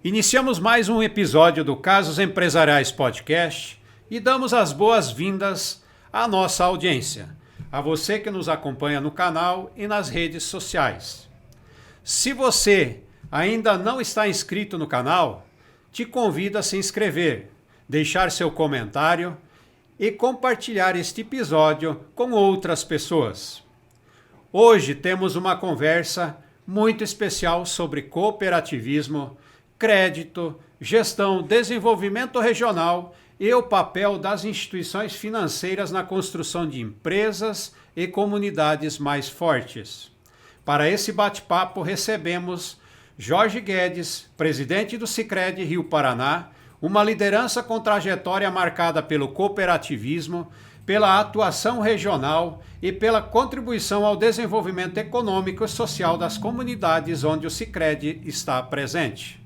Iniciamos mais um episódio do Casos Empresariais Podcast e damos as boas-vindas à nossa audiência, a você que nos acompanha no canal e nas redes sociais. Se você ainda não está inscrito no canal, te convido a se inscrever, deixar seu comentário e compartilhar este episódio com outras pessoas. Hoje temos uma conversa muito especial sobre cooperativismo, crédito, gestão, desenvolvimento regional e o papel das instituições financeiras na construção de empresas e comunidades mais fortes. Para esse bate-papo recebemos Jorge Guedes, presidente do Sicredi Rio Paraná, uma liderança com trajetória marcada pelo cooperativismo, pela atuação regional e pela contribuição ao desenvolvimento econômico e social das comunidades onde o Sicredi está presente.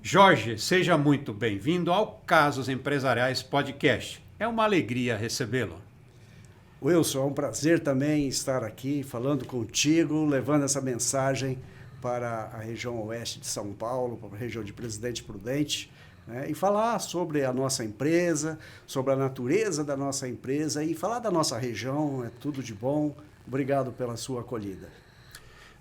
Jorge, seja muito bem-vindo ao Casos Empresariais Podcast. É uma alegria recebê-lo. Wilson, é um prazer também estar aqui falando contigo, levando essa mensagem para a região oeste de São Paulo, para a região de Presidente Prudente, né, e falar sobre a nossa empresa, sobre a natureza da nossa empresa e falar da nossa região, é tudo de bom. Obrigado pela sua acolhida.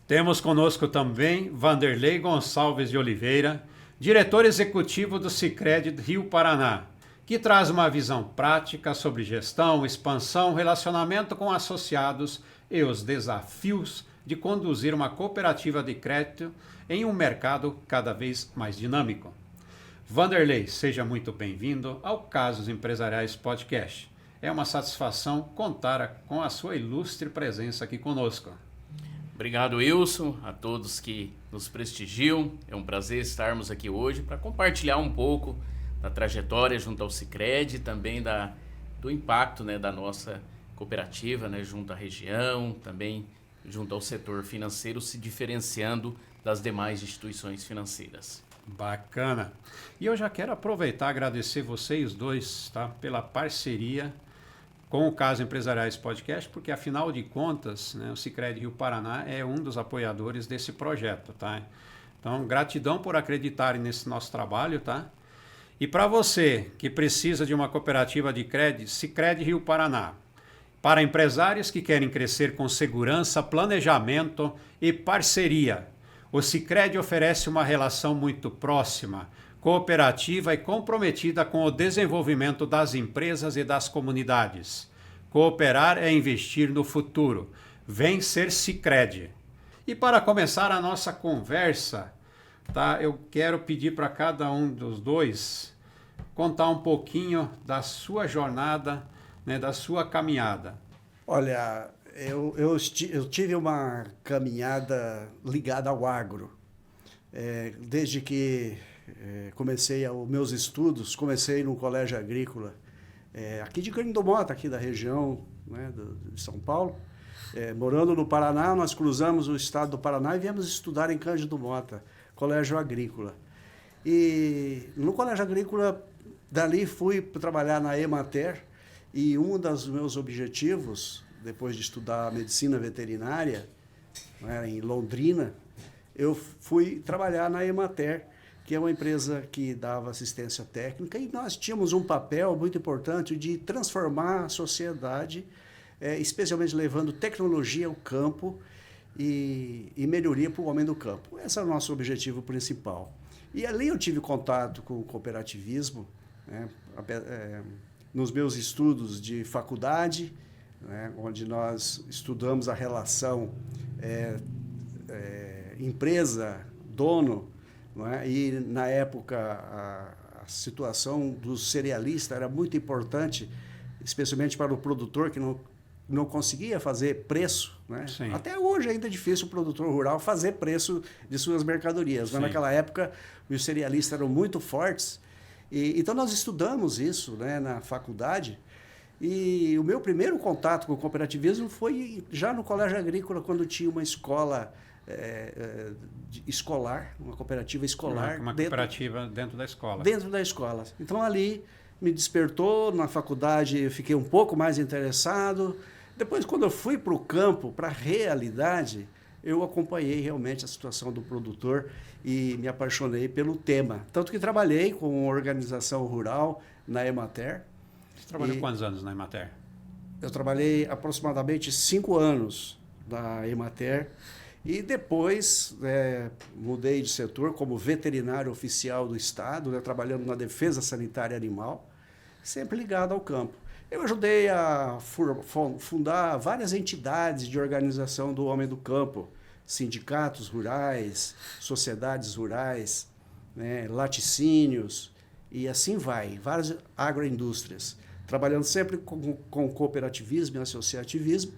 Temos conosco também Vanderlei Gonçalves de Oliveira, diretor executivo do Sicredi Rio Paraná, que traz uma visão prática sobre gestão, expansão, relacionamento com associados e os desafios de conduzir uma cooperativa de crédito em um mercado cada vez mais dinâmico. Vanderlei, seja muito bem-vindo ao Casos Empresariais Podcast. É uma satisfação contar com a sua ilustre presença aqui conosco. Obrigado, Wilson, a todos que nos prestigiam. É um prazer estarmos aqui hoje para compartilhar um pouco da trajetória junto ao Sicredi e também do impacto, né, da nossa cooperativa, né, junto à região, também junto ao setor financeiro, se diferenciando das demais instituições financeiras. Bacana. E eu já quero aproveitar e agradecer vocês dois, tá, pela parceria com o Casos Empresariais Podcast, porque afinal de contas, né, o Sicredi Rio Paraná é um dos apoiadores desse projeto, tá? Então, gratidão por acreditarem nesse nosso trabalho, tá? E para você que precisa de uma cooperativa de crédito, Sicredi Rio Paraná. Para empresários que querem crescer com segurança, planejamento e parceria, o Sicredi oferece uma relação muito próxima, cooperativa e comprometida com o desenvolvimento das empresas e das comunidades. Cooperar é investir no futuro. Vem ser Sicredi. E para começar a nossa conversa, tá, eu quero pedir para cada um dos dois contar um pouquinho da sua jornada, né, da sua caminhada. Olha, eu tive uma caminhada ligada ao agro. Desde que comecei os meus estudos, comecei no colégio agrícola, aqui de Grindomota, aqui da região, né, de São Paulo. Morando no Paraná, nós cruzamos o estado do Paraná e viemos estudar em Cândido Mota, colégio agrícola. E no colégio agrícola, dali fui trabalhar na Emater, e um dos meus objetivos, depois de estudar medicina veterinária, né, em Londrina, eu fui trabalhar na Emater, que é uma empresa que dava assistência técnica, e nós tínhamos um papel muito importante de transformar a sociedade, especialmente levando tecnologia ao campo e melhoria para o homem do campo. Esse é o nosso objetivo principal. E ali eu tive contato com o cooperativismo, né, nos meus estudos de faculdade, né, onde nós estudamos a relação empresa-dono, né, e na época a situação do cerealista era muito importante, especialmente para o produtor que não conseguia fazer preço, né? Até hoje ainda é difícil o produtor rural fazer preço de suas mercadorias, mas naquela época os cerealistas eram muito fortes. Então nós estudamos isso, né, na faculdade, e o meu primeiro contato com o cooperativismo foi já no colégio agrícola, quando tinha uma escola escolar, uma cooperativa escolar. Uma cooperativa dentro da escola. Dentro da escola. Então ali me despertou, na faculdade eu fiquei um pouco mais interessado. Depois, quando eu fui para o campo, para a realidade, eu acompanhei realmente a situação do produtor e me apaixonei pelo tema. Tanto que trabalhei com organização rural na Emater. Você trabalhou quantos anos na Emater? Eu trabalhei aproximadamente 5 anos na Emater e depois mudei de setor como veterinário oficial do Estado, né, trabalhando na defesa sanitária animal, sempre ligado ao campo. Eu ajudei a fundar várias entidades de organização do homem do campo, sindicatos rurais, sociedades rurais, né, laticínios, e assim vai, várias agroindústrias, trabalhando sempre com cooperativismo e associativismo.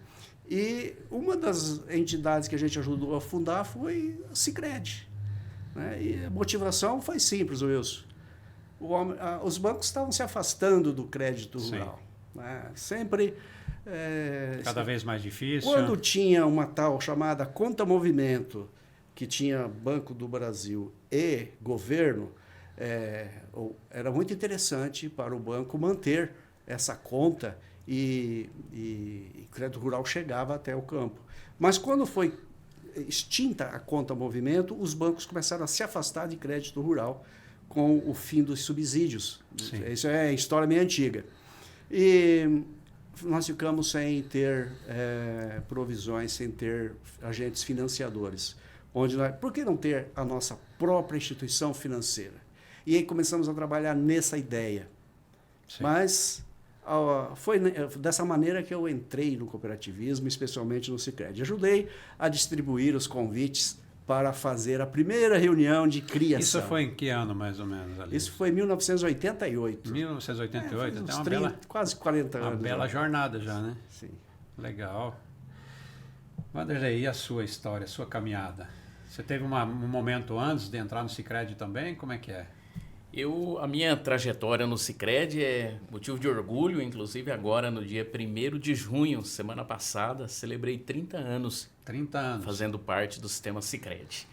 E uma das entidades que a gente ajudou a fundar foi a Sicredi, né? E a motivação foi simples, Wilson. Os bancos estavam se afastando do crédito rural. Né? Sempre... cada vez mais difícil. Quando tinha uma tal chamada conta movimento, que tinha Banco do Brasil e governo, era muito interessante para o banco manter essa conta e crédito rural chegava até o campo. Mas quando foi extinta a conta movimento, os bancos começaram a se afastar de crédito rural com o fim dos subsídios. Sim. Isso é história meio antiga. E nós ficamos sem ter provisões, sem ter agentes financiadores. Por que não ter a nossa própria instituição financeira? E aí começamos a trabalhar nessa ideia. Sim. Mas foi dessa maneira que eu entrei no cooperativismo, especialmente no Sicredi. Ajudei a distribuir os convites para fazer a primeira reunião de criação. Isso foi em que ano, mais ou menos? Ali? Isso foi em 1988. 1988? Até uma 30, quase 40 anos. Uma bela jornada já, né? Sim. Legal. Wanderley, e a sua história, a sua caminhada? Você teve um momento antes de entrar no Sicredi também? Como é que é? A minha trajetória no Sicredi é motivo de orgulho, inclusive agora no dia 1º de junho, semana passada, celebrei 30 anos. 30 anos. Fazendo parte do sistema Sicredi.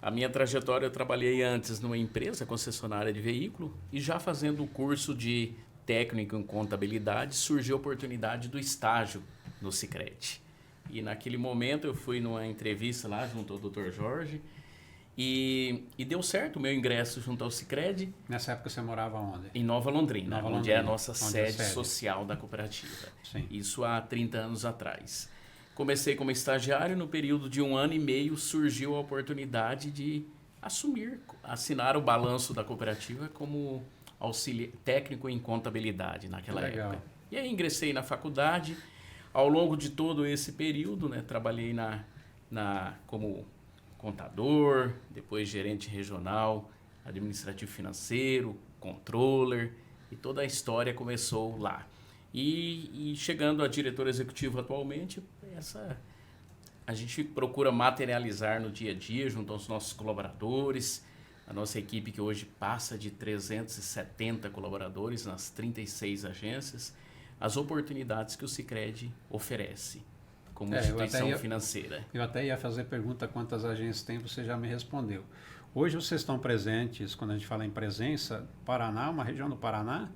A minha trajetória, eu trabalhei antes numa empresa concessionária de veículo e já fazendo o curso de técnico em contabilidade, surgiu a oportunidade do estágio no Sicredi. E naquele momento eu fui numa entrevista lá junto ao Dr. Jorge, e deu certo o meu ingresso junto ao Sicredi. Nessa época você morava onde? Em Nova Londrina, onde é a nossa sede sede social da cooperativa. Sim. Isso há 30 anos atrás. Comecei como estagiário, no período de 1 ano e meio surgiu a oportunidade de assinar o balanço da cooperativa como técnico em contabilidade naquela época. E aí ingressei na faculdade. Ao longo de todo esse período, né, trabalhei como contador, depois gerente regional, administrativo financeiro, controller, e toda a história começou lá. E chegando a diretor executivo atualmente, a gente procura materializar no dia a dia, junto aos nossos colaboradores, a nossa equipe que hoje passa de 370 colaboradores nas 36 agências, as oportunidades que o Sicredi oferece como instituição financeira. Eu até ia fazer pergunta quantas agências tem, você já me respondeu. Hoje vocês estão presentes, quando a gente fala em presença, Paraná, uma região do Paraná,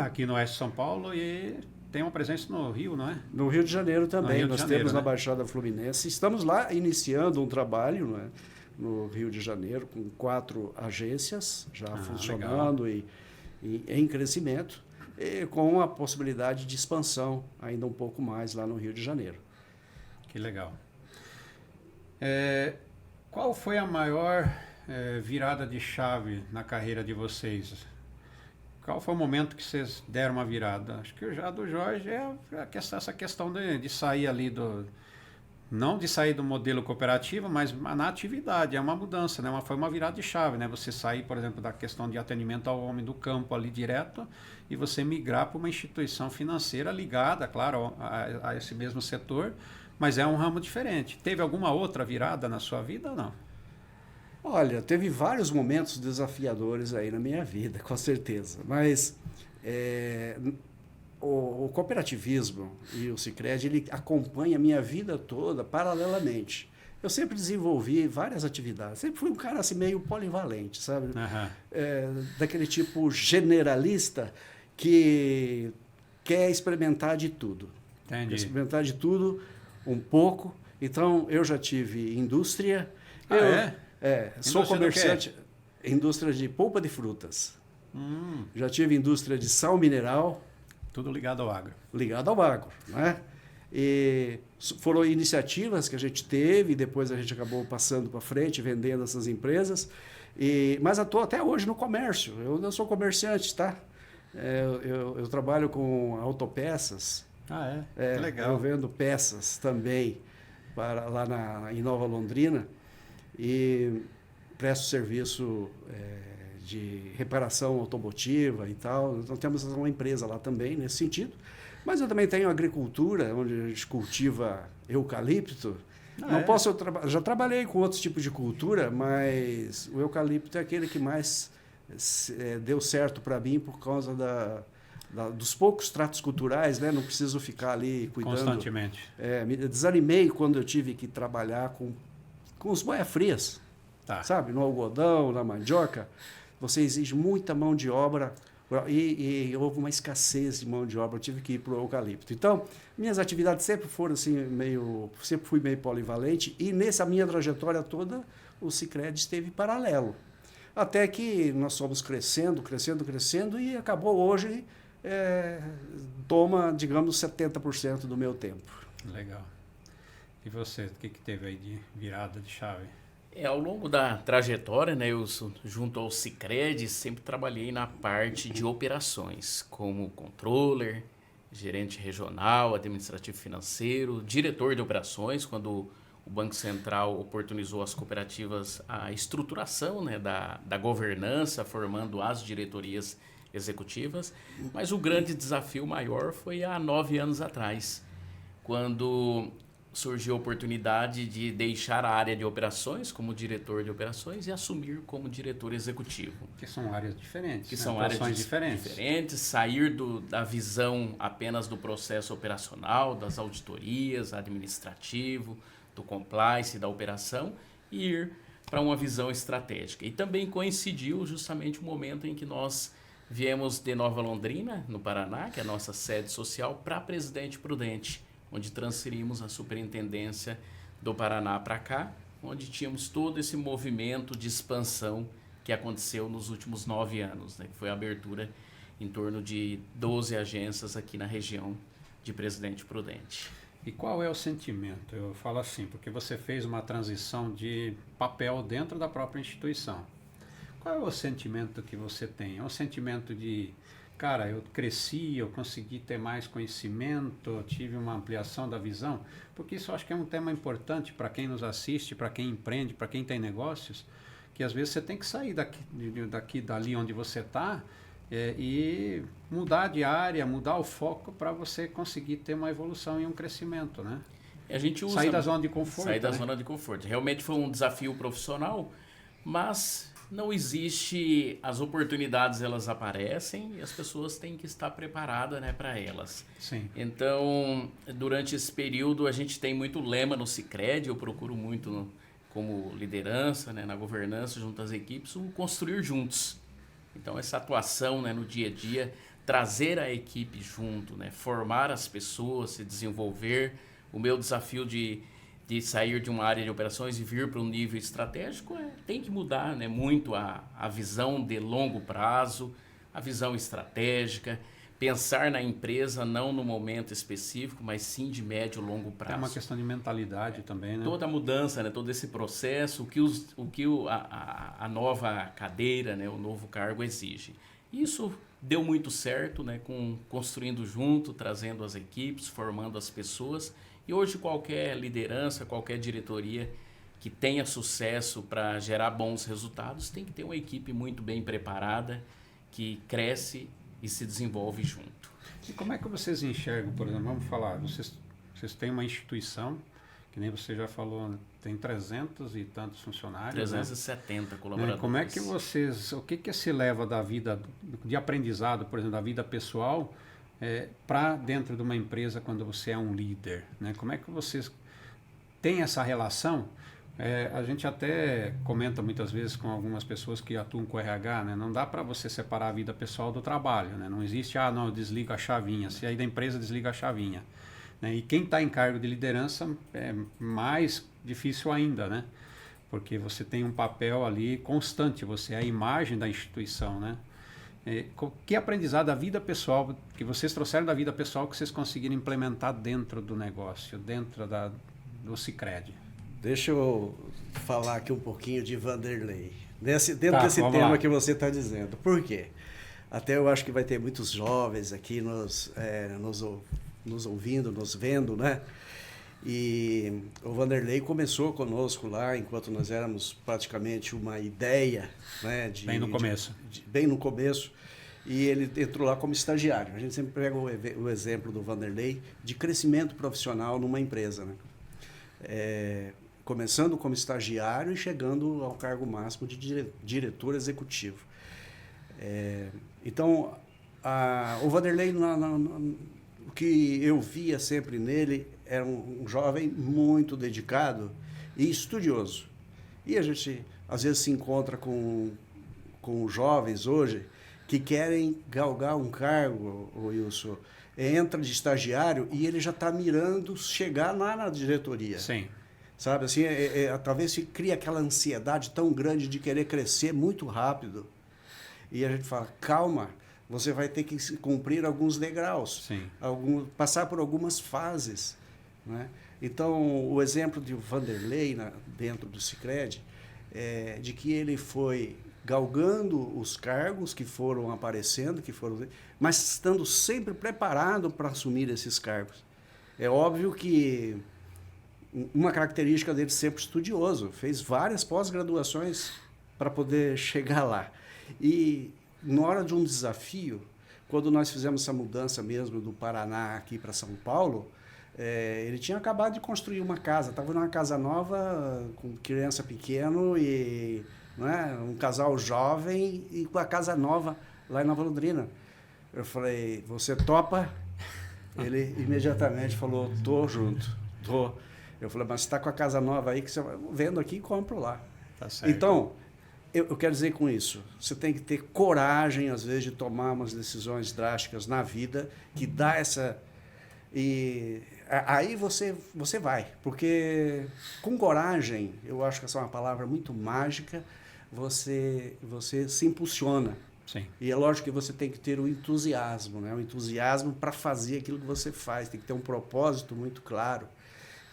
aqui no oeste de São Paulo, e tem uma presença no Rio, não é? No Rio de Janeiro também, nós temos na Baixada Fluminense. Estamos lá iniciando um trabalho, não é? No Rio de Janeiro, com 4 agências já funcionando e em crescimento, e com a possibilidade de expansão ainda um pouco mais lá no Rio de Janeiro. Que legal. Qual foi a maior virada de chave na carreira de vocês? Qual foi o momento que vocês deram uma virada? Acho que já do Jorge essa questão de sair ali não de sair do modelo cooperativo, mas na atividade, é uma mudança, né? Foi uma virada de chave, né? Você sair, por exemplo, da questão de atendimento ao homem do campo ali direto e você migrar para uma instituição financeira ligada, claro, a esse mesmo setor, mas é um ramo diferente. Teve alguma outra virada na sua vida ou não? Olha, teve vários momentos desafiadores aí na minha vida, com certeza, mas o cooperativismo e o Sicredi, ele acompanha a minha vida toda paralelamente. Eu sempre desenvolvi várias atividades, sempre fui um cara assim meio polivalente, sabe? Daquele tipo generalista que quer experimentar de tudo. Entendi. Quer experimentar de tudo um pouco Então, eu já tive indústria. Sou Indústria comerciante. Indústria de polpa de frutas. Já tive indústria de sal mineral. Tudo ligado ao agro. Ligado ao agro, né? E foram iniciativas que a gente teve, depois a gente acabou passando para frente, vendendo essas empresas. Mas estou até hoje no comércio. Eu não sou comerciante, tá? Eu trabalho com autopeças. Que legal. Eu vendo peças também lá em Nova Londrina e presto serviço de reparação automotiva e tal. Então temos uma empresa lá também nesse sentido. Mas eu também tenho agricultura, onde a gente cultiva eucalipto. Já trabalhei com outros tipos de cultura, mas o eucalipto é aquele que mais deu certo para mim por causa dos poucos tratos culturais, né? Não preciso ficar ali cuidando. Constantemente. Me desanimei quando eu tive que trabalhar com os boia-frias, sabe? No algodão, na mandioca. Você exige muita mão de obra e houve uma escassez de mão de obra. Eu tive que ir para o eucalipto. Então, minhas atividades sempre foram assim, sempre fui meio polivalente e nessa minha trajetória toda, o Sicredi esteve paralelo. Até que nós fomos crescendo e acabou hoje, toma, digamos, 70% do meu tempo. Legal. E você, o que teve aí de virada de chave? Ao longo da trajetória, né, eu junto ao Sicredi sempre trabalhei na parte de operações, como controller, gerente regional, administrativo financeiro, diretor de operações, quando o Banco Central oportunizou às cooperativas a estruturação, né, da governança, formando as diretorias executivas. Mas o grande desafio maior foi há 9 anos atrás, quando surgiu a oportunidade de deixar a área de operações como diretor de operações e assumir como diretor executivo. Que são áreas diferentes. Que são áreas diferentes. Sair da visão apenas do processo operacional, das auditorias, administrativo, do compliance, da operação e ir para uma visão estratégica. E também coincidiu justamente o momento em que nós viemos de Nova Londrina, no Paraná, que é a nossa sede social, para Presidente Prudente, onde transferimos a superintendência do Paraná para cá, onde tínhamos todo esse movimento de expansão que aconteceu nos últimos 9 anos, né? Que foi a abertura em torno de 12 agências aqui na região de Presidente Prudente. E qual é o sentimento? Eu falo assim, porque você fez uma transição de papel dentro da própria instituição. Qual é o sentimento que você tem? É um sentimento de... Cara, eu cresci, eu consegui ter mais conhecimento, eu tive uma ampliação da visão, porque isso eu acho que é um tema importante para quem nos assiste, para quem empreende, para quem tem negócios, que às vezes você tem que sair dali onde você está e mudar de área, mudar o foco para você conseguir ter uma evolução e um crescimento, né? A gente usa, sair da zona de conforto. Sair da zona de conforto. Realmente foi um desafio profissional, mas... não existe, as oportunidades elas aparecem e as pessoas têm que estar preparadas, né, para elas. Sim. Então, durante esse período a gente tem muito lema no Sicredi, eu procuro muito como liderança, né, na governança junto às equipes, o construir juntos. Então essa atuação, né, no dia a dia, trazer a equipe junto, né, formar as pessoas, se desenvolver. O meu desafio de sair de uma área de operações e vir para um nível estratégico, tem que mudar, né, muito a visão de longo prazo, a visão estratégica, pensar na empresa não no momento específico, mas sim de médio e longo prazo. É uma questão de mentalidade também, né? Toda a mudança, né, todo esse processo, o que a nova cadeira, né, o novo cargo exige. Isso deu muito certo, né, construindo junto, trazendo as equipes, formando as pessoas. E hoje qualquer liderança, qualquer diretoria que tenha sucesso para gerar bons resultados tem que ter uma equipe muito bem preparada, que cresce e se desenvolve junto. E como é que vocês enxergam, por exemplo, vamos falar, vocês têm uma instituição, que nem você já falou, tem 300 e tantos funcionários. 370 colaboradores. Como é que vocês, o que se leva da vida, de aprendizado, por exemplo, da vida pessoal, para dentro de uma empresa quando você é um líder, né? Como é que vocês têm essa relação? A gente até comenta muitas vezes com algumas pessoas que atuam com RH, né? Não dá para você separar a vida pessoal do trabalho, né? Não existe, não, eu desligo a chavinha, se aí da empresa desliga a chavinha. né? E quem está em cargo de liderança é mais difícil ainda, né? Porque você tem um papel ali constante, você é a imagem da instituição, né? Que aprendizado da vida pessoal que vocês trouxeram da vida pessoal que vocês conseguiram implementar dentro do negócio, dentro do Sicredi? Deixa eu falar aqui um pouquinho de Vanderlei. Dentro desse vamos tema lá. que você está dizendo. Por quê? Até eu acho que vai ter muitos jovens aqui nos ouvindo, nos vendo, né? E o Vanderlei começou conosco lá, enquanto nós éramos praticamente uma ideia, né? Bem no começo. Bem no começo. E ele entrou lá como estagiário. A gente sempre pega o exemplo do Vanderlei de crescimento profissional numa empresa, né? Começando como estagiário e chegando ao cargo máximo de diretor executivo. Então, o Vanderlei, o que eu via sempre nele, era um jovem muito dedicado e estudioso. E a gente, às vezes, se encontra com jovens hoje que querem galgar um cargo, Wilson, entra de estagiário e ele já está mirando chegar lá na diretoria. Sim. Sabe, assim, talvez se crie aquela ansiedade tão grande de querer crescer muito rápido. E a gente fala, calma, você vai ter que cumprir alguns degraus, passar por algumas fases, né? Então, o exemplo de Vanderlei dentro do Sicredi é de que ele foi galgando os cargos que foram aparecendo, mas estando sempre preparado para assumir esses cargos. É óbvio que uma característica dele sempre estudioso, fez várias pós-graduações para poder chegar lá. E na hora de um desafio, quando nós fizemos essa mudança mesmo do Paraná aqui para São Paulo, ele tinha acabado de construir uma casa, estava numa casa nova, com criança pequena e um casal jovem e com a casa nova lá em Nova Londrina. Eu falei, você topa? Ele imediatamente falou, tô junto, tô. Eu falei, mas você está com a casa nova aí que você vai vendo aqui e compro lá. Tá certo. Então, eu quero dizer com isso, você tem que ter coragem, às vezes, de tomar umas decisões drásticas na vida, que dá essa... E aí você vai, porque com coragem, eu acho que essa é uma palavra muito mágica, você se impulsiona. Sim. E é lógico que você tem que ter o entusiasmo, né? O entusiasmo para fazer aquilo que você faz, tem que ter um propósito muito claro.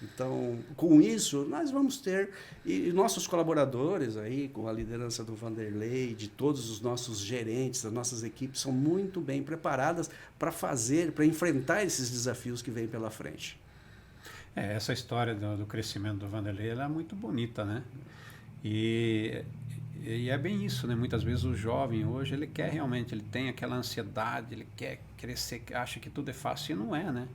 Então, com isso, nós vamos ter, e nossos colaboradores aí, com a liderança do Vanderlei, de todos os nossos gerentes, as nossas equipes, são muito bem preparadas para enfrentar esses desafios que vêm pela frente. Essa história do crescimento do Vanderlei, ela é muito bonita, né? E é bem isso, né? Muitas vezes o jovem hoje, ele quer realmente, ele tem aquela ansiedade, ele quer crescer, acha que tudo é fácil, e não é, né?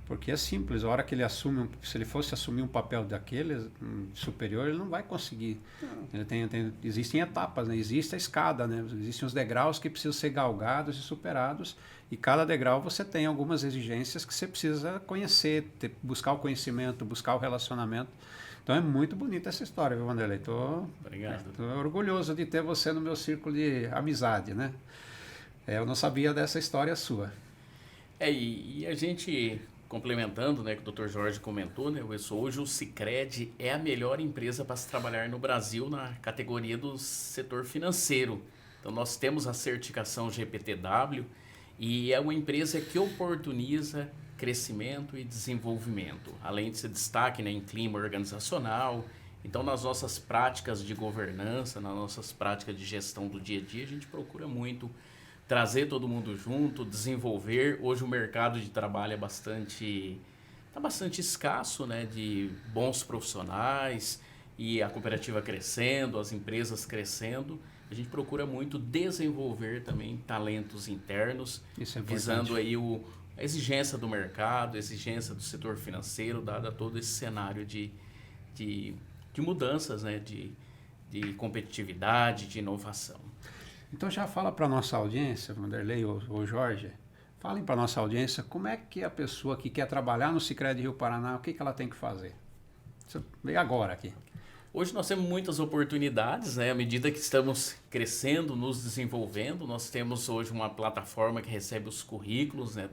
Porque é simples, a hora que ele assume, se ele fosse assumir um papel daquele superior, ele não vai conseguir. Ele existem etapas, né? Existe a escada, né? Existem os degraus que precisam ser galgados e superados, e cada degrau você tem algumas exigências que você precisa conhecer, buscar o conhecimento, buscar o relacionamento. Então é muito bonita essa história, viu, Vanderlei? Obrigado. Tô orgulhoso de ter você no meu círculo de amizade, né? Eu não sabia dessa história sua. E a gente... Complementando, né, que o Dr. Jorge comentou, né, hoje o Sicredi é a melhor empresa para se trabalhar no Brasil na categoria do setor financeiro. Então nós temos a certificação GPTW e é uma empresa que oportuniza crescimento e desenvolvimento, além de ser destaque, né, em clima organizacional. Então nas nossas práticas de governança, nas nossas práticas de gestão do dia a dia, a gente procura muito trazer todo mundo junto, desenvolver. Hoje o mercado de trabalho está bastante escasso, né, de bons profissionais, e a cooperativa crescendo, as empresas crescendo. A gente procura muito desenvolver também talentos internos, visando aí a exigência do mercado, a exigência do setor financeiro, dada todo esse cenário de mudanças, né, de competitividade, de inovação. Então já fala para a nossa audiência, Vanderlei ou Jorge, falem para a nossa audiência como é que a pessoa que quer trabalhar no Sicredi Rio Paraná, o que ela tem que fazer? Você veio agora aqui. Hoje nós temos muitas oportunidades, né? À medida que estamos crescendo, nos desenvolvendo, nós temos hoje uma plataforma que recebe os currículos, né,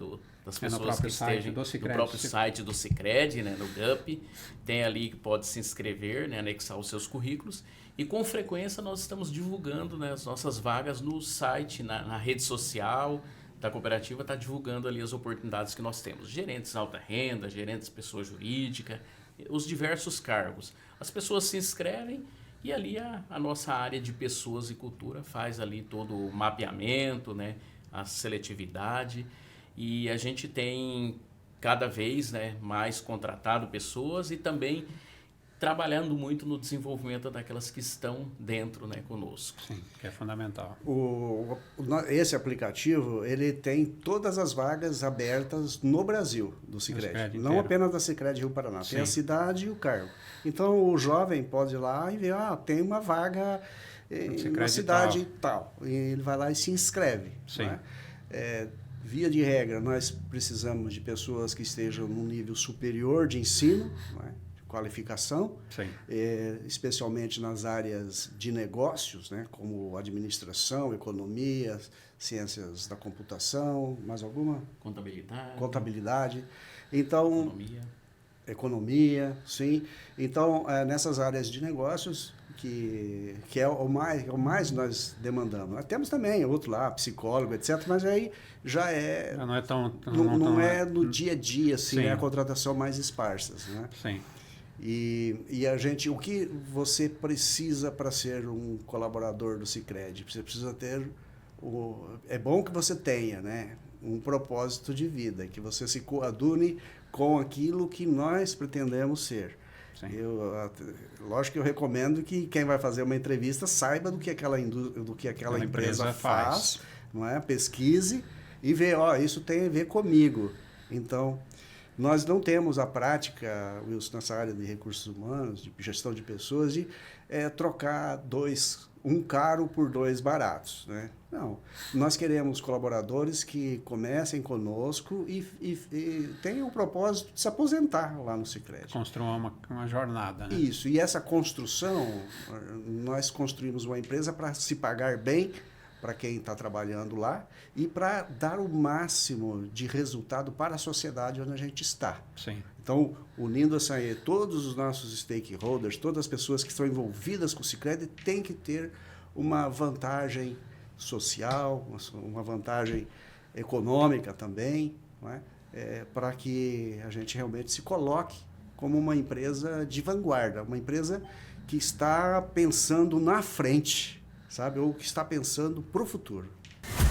das pessoas que estejam no próprio site do Sicredi, né, no GUP. Tem ali que pode se inscrever, né, anexar os seus currículos. E com frequência nós estamos divulgando, né, as nossas vagas no site, na rede social da cooperativa, está divulgando ali as oportunidades que nós temos. Gerentes alta renda, gerentes pessoa jurídica, os diversos cargos. As pessoas se inscrevem e ali a nossa área de pessoas e cultura faz ali todo o mapeamento, né, a seletividade, e a gente tem cada vez, né, mais contratado pessoas e também trabalhando muito no desenvolvimento daquelas que estão dentro, né, conosco. Sim, que é fundamental. Esse aplicativo, ele tem todas as vagas abertas no Brasil do Sicredi. Não apenas da Sicredi Rio Paraná. Sim. Tem a cidade e o cargo. Então, o jovem pode ir lá e ver, tem uma vaga na cidade tal. E ele vai lá e se inscreve. Sim. Né? Via de regra, nós precisamos de pessoas que estejam num nível superior de ensino, né? Qualificação, especialmente nas áreas de negócios, né, como administração, economia, ciências da computação, mais alguma? Contabilidade. Então, economia, sim. Então, nessas áreas de negócios, que é o mais nós demandamos. Nós temos também outro lá, psicólogo, etc., mas aí já é... Não é tão... Não é no dia a dia, assim, é a contratação mais esparsa, né? Sim. E a gente, o que você precisa para ser um colaborador do Sicredi? Você precisa ter, é bom que você tenha, né, um propósito de vida, que você se coadune com aquilo que nós pretendemos ser. Lógico que eu recomendo que quem vai fazer uma entrevista saiba do que aquela empresa faz, não é? Pesquise e vê, isso tem a ver comigo. Então, nós não temos a prática, Wilson, nessa área de recursos humanos, de gestão de pessoas, de trocar um caro por 2 baratos, né? Não. Nós queremos colaboradores que comecem conosco e tenham o propósito de se aposentar lá no Sicredi. Construir uma jornada, né? Isso. E essa construção, nós construímos uma empresa para se pagar bem para quem está trabalhando lá e para dar o máximo de resultado para a sociedade onde a gente está. Sim. Então, unindo todos os nossos stakeholders, todas as pessoas que estão envolvidas com o Sicredi, tem que ter uma vantagem social, uma vantagem econômica também, não é? Para que a gente realmente se coloque como uma empresa de vanguarda, uma empresa que está pensando na frente, sabe? Ou que está pensando para o futuro.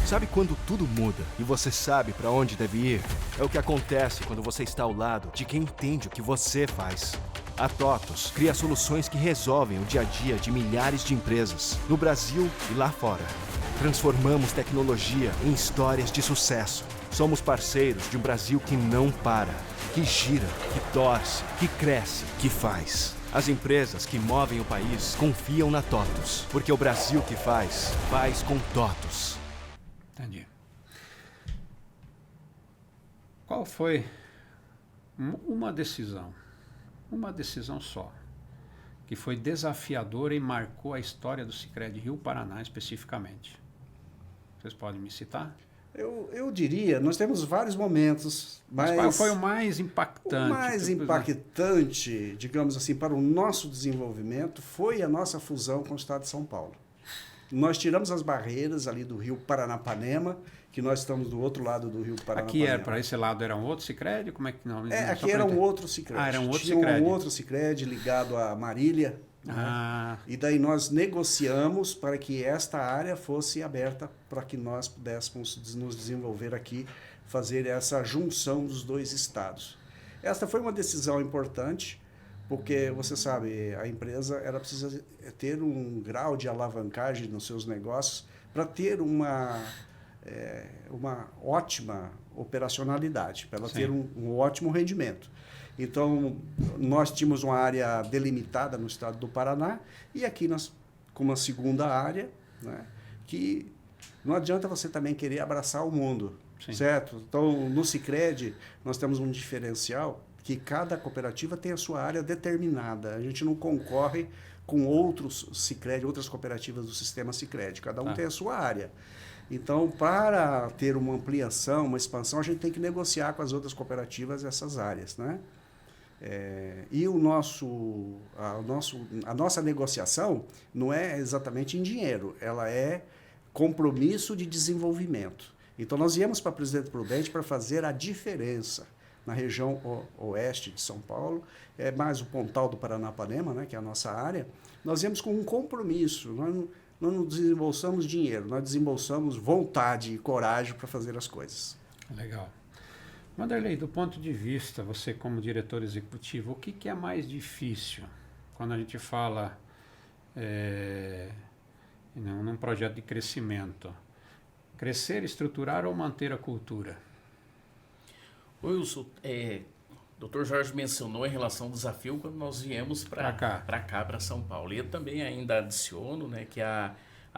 Sabe quando tudo muda e você sabe para onde deve ir? É o que acontece quando você está ao lado de quem entende o que você faz. A TOTUS cria soluções que resolvem o dia a dia de milhares de empresas, no Brasil e lá fora. Transformamos tecnologia em histórias de sucesso. Somos parceiros de um Brasil que não para, que gira, que torce, que cresce, que faz. As empresas que movem o país confiam na TOTUS, porque o Brasil que faz com TOTUS. Entendi. Qual foi uma decisão só, que foi desafiadora e marcou a história do Sicredi Rio Paraná especificamente? Vocês podem me citar? Eu diria, nós temos vários momentos, mas qual foi o mais impactante? O mais impactante, digamos assim, para o nosso desenvolvimento foi a nossa fusão com o Estado de São Paulo. Nós tiramos as barreiras ali do Rio Paranapanema, que nós estamos do outro lado do Rio Paranapanema. Aqui para esse lado era um outro Sicredi? Como é que não? Aqui era um outro Sicredi. Era um outro Sicredi. Sicredi. Um outro Sicredi ligado a Marília. Né? E daí nós negociamos para que esta área fosse aberta para que nós pudéssemos nos desenvolver aqui, fazer essa junção dos 2 estados. Esta foi uma decisão importante, porque você sabe, a empresa precisa ter um grau de alavancagem nos seus negócios para ter uma ótima operacionalidade, para ela ter um ótimo rendimento. Então, nós tínhamos uma área delimitada no estado do Paraná e aqui nós, com uma segunda área, né, que não adianta você também querer abraçar o mundo, certo? Então, no Sicredi, nós temos um diferencial que cada cooperativa tem a sua área determinada. A gente não concorre com outros Sicredi, outras cooperativas do sistema Sicredi. Cada um tem a sua área. Então, para ter uma ampliação, uma expansão, a gente tem que negociar com as outras cooperativas essas áreas, né? E a nossa negociação não é exatamente em dinheiro, ela é compromisso de desenvolvimento. Então, nós viemos para Presidente Prudente para fazer a diferença na região oeste de São Paulo, mais o Pontal do Paranapanema, né, que é a nossa área. Nós viemos com um compromisso, nós não desembolsamos dinheiro, nós desembolsamos vontade e coragem para fazer as coisas. Legal. Wanderley, do ponto de vista, você como diretor executivo, o que é mais difícil quando a gente fala num projeto de crescimento? Crescer, estruturar ou manter a cultura? Wilson, o Dr. Jorge mencionou em relação ao desafio quando nós viemos para cá, para São Paulo. E eu também ainda adiciono, né, que há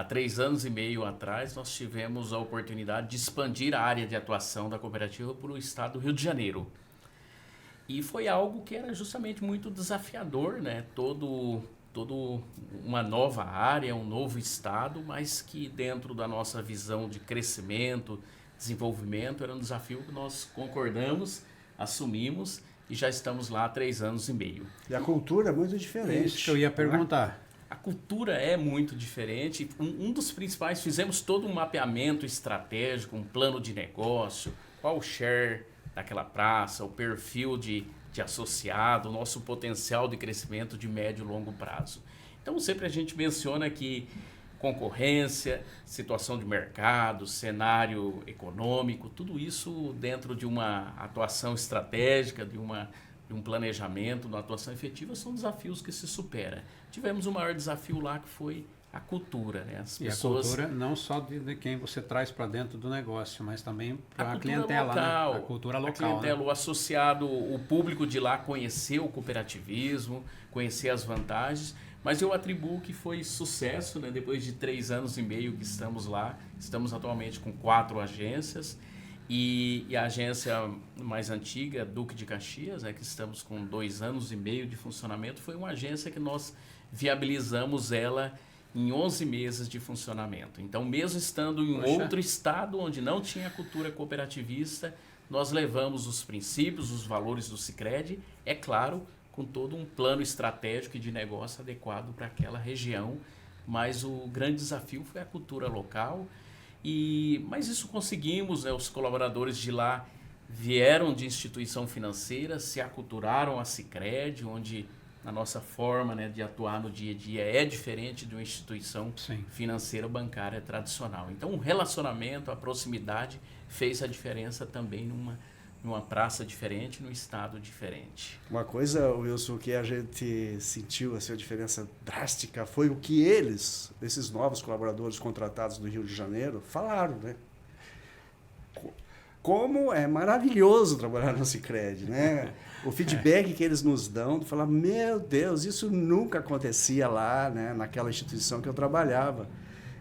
3 anos e meio atrás nós tivemos a oportunidade de expandir a área de atuação da cooperativa para o estado do Rio de Janeiro. E foi algo que era justamente muito desafiador, né? Todo uma nova área, um novo estado, mas que dentro da nossa visão de crescimento, desenvolvimento, era um desafio que nós concordamos, assumimos e já estamos lá há 3 anos e meio. E a cultura é muito diferente. Isso que eu ia perguntar. A cultura é muito diferente. Um dos principais, fizemos todo um mapeamento estratégico, um plano de negócio, qual o share daquela praça, o perfil de associado, o nosso potencial de crescimento de médio e longo prazo. Então sempre a gente menciona que concorrência, situação de mercado, cenário econômico, tudo isso dentro de uma atuação estratégica, de um planejamento, de uma atuação efetiva, são desafios que se superam. Tivemos o maior desafio lá que foi a cultura, né? As pessoas... a cultura não só de quem você traz para dentro do negócio, mas também para a clientela, local, né? A cultura local. A clientela, né? O associado, o público de lá conhecer o cooperativismo, conhecer as vantagens, mas eu atribuo que foi sucesso, né? Depois de 3 anos e meio que estamos lá, estamos atualmente com 4 agências, e a agência mais antiga, Duque de Caxias, que estamos com 2 anos e meio de funcionamento, foi uma agência que nós viabilizamos ela em 11 meses de funcionamento. Então, mesmo estando em outro estado onde não tinha cultura cooperativista, nós levamos os princípios, os valores do Sicredi, é claro, com todo um plano estratégico e de negócio adequado para aquela região, mas o grande desafio foi a cultura local, mas isso conseguimos, né? Os colaboradores de lá vieram de instituição financeira, se aculturaram a Sicredi, onde a nossa forma, né, de atuar no dia a dia é diferente de uma instituição financeira bancária tradicional. Então, o relacionamento, a proximidade fez a diferença também numa praça diferente, num estado diferente. Uma coisa, Wilson, que a gente sentiu assim, a diferença drástica foi o que esses novos colaboradores contratados do Rio de Janeiro, falaram, né? Como é maravilhoso trabalhar no Sicredi, né? O feedback que eles nos dão, de falar, meu Deus, isso nunca acontecia lá, né? Naquela instituição que eu trabalhava.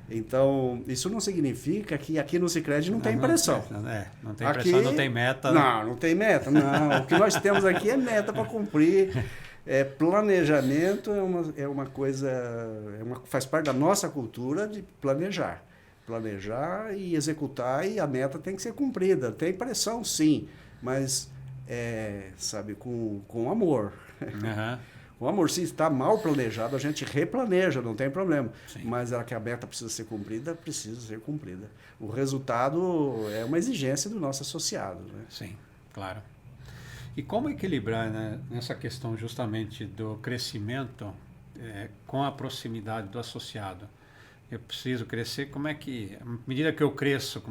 Então, isso não significa que aqui no Sicredi não tem pressão. Não tem pressão, não tem meta. Não tem meta, não. O que nós temos aqui é meta para cumprir. Planejamento é uma coisa, faz parte da nossa cultura de planejar e executar, e a meta tem que ser cumprida. Tem pressão, sim, mas sabe, com amor. O amor, se está mal planejado, a gente replaneja, não tem problema. Sim. Mas que a meta precisa ser cumprida. O resultado é uma exigência do nosso associado. Né? Sim, claro. E como equilibrar, né, nessa questão justamente do crescimento com a proximidade do associado? Eu preciso crescer, à medida que eu cresço,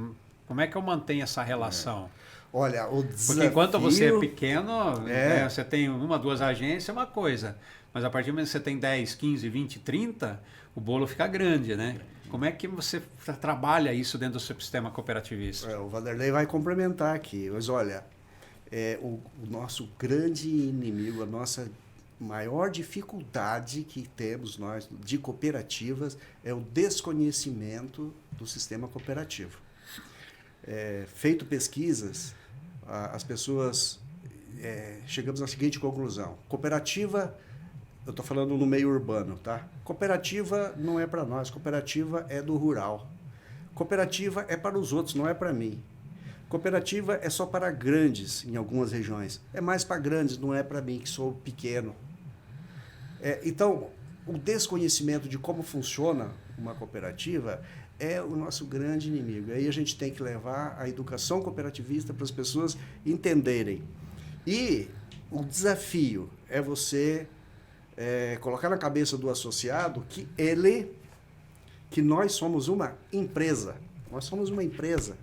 como é que eu mantenho essa relação? Olha, o desafio... Porque enquanto você é pequeno, você tem 1, 2 agências, é uma coisa. Mas a partir do momento que você tem 10, 15, 20, 30, o bolo fica grande, né? Como é que você trabalha isso dentro do seu sistema cooperativista? O Wanderley vai complementar aqui. Mas olha, o nosso grande inimigo, a nossa maior dificuldade que temos nós de cooperativas é o desconhecimento do sistema cooperativo. Feito pesquisas, as pessoas chegamos à seguinte conclusão. Cooperativa, eu estou falando no meio urbano, tá? Cooperativa não é para nós, cooperativa é do rural. Cooperativa é para os outros, não é para mim. Cooperativa é só para grandes em algumas regiões. É mais para grandes, não é para mim, que sou pequeno. Então, o desconhecimento de como funciona uma cooperativa é o nosso grande inimigo. Aí a gente tem que levar a educação cooperativista para as pessoas entenderem. E o desafio é você colocar na cabeça do associado que nós somos uma empresa. Nós somos uma empresa.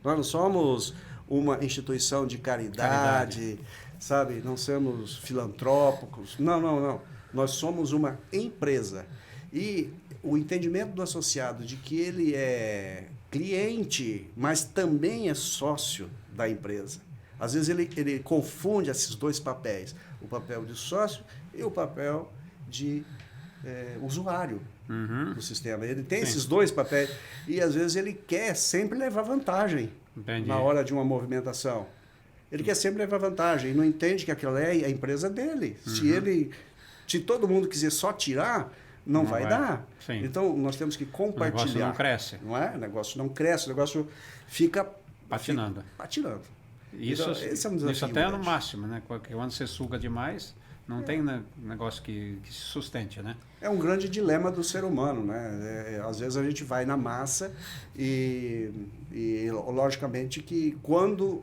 Nós não somos uma instituição de caridade, sabe? Não somos filantrópicos. Não. Nós somos uma empresa. E o entendimento do associado de que ele é cliente, mas também é sócio da empresa. Às vezes ele confunde esses dois papéis, o papel de sócio e o papel de usuário do sistema. Ele tem esses dois papéis e às vezes ele quer sempre levar vantagem na hora de uma movimentação. Ele quer sempre levar vantagem e não entende que aquela é a empresa dele. Se todo mundo quiser só tirar, não vai dar. Sim. Então, nós temos que compartilhar. O negócio não cresce. Não é? O negócio não cresce, o negócio fica... Patinando. Patinando. Isso, então, esse é um desafio. Isso até no máximo, né? Porque quando você suga demais, não tem negócio que se sustente, né? É um grande dilema do ser humano, né? Às vezes a gente vai na massa e logicamente que quando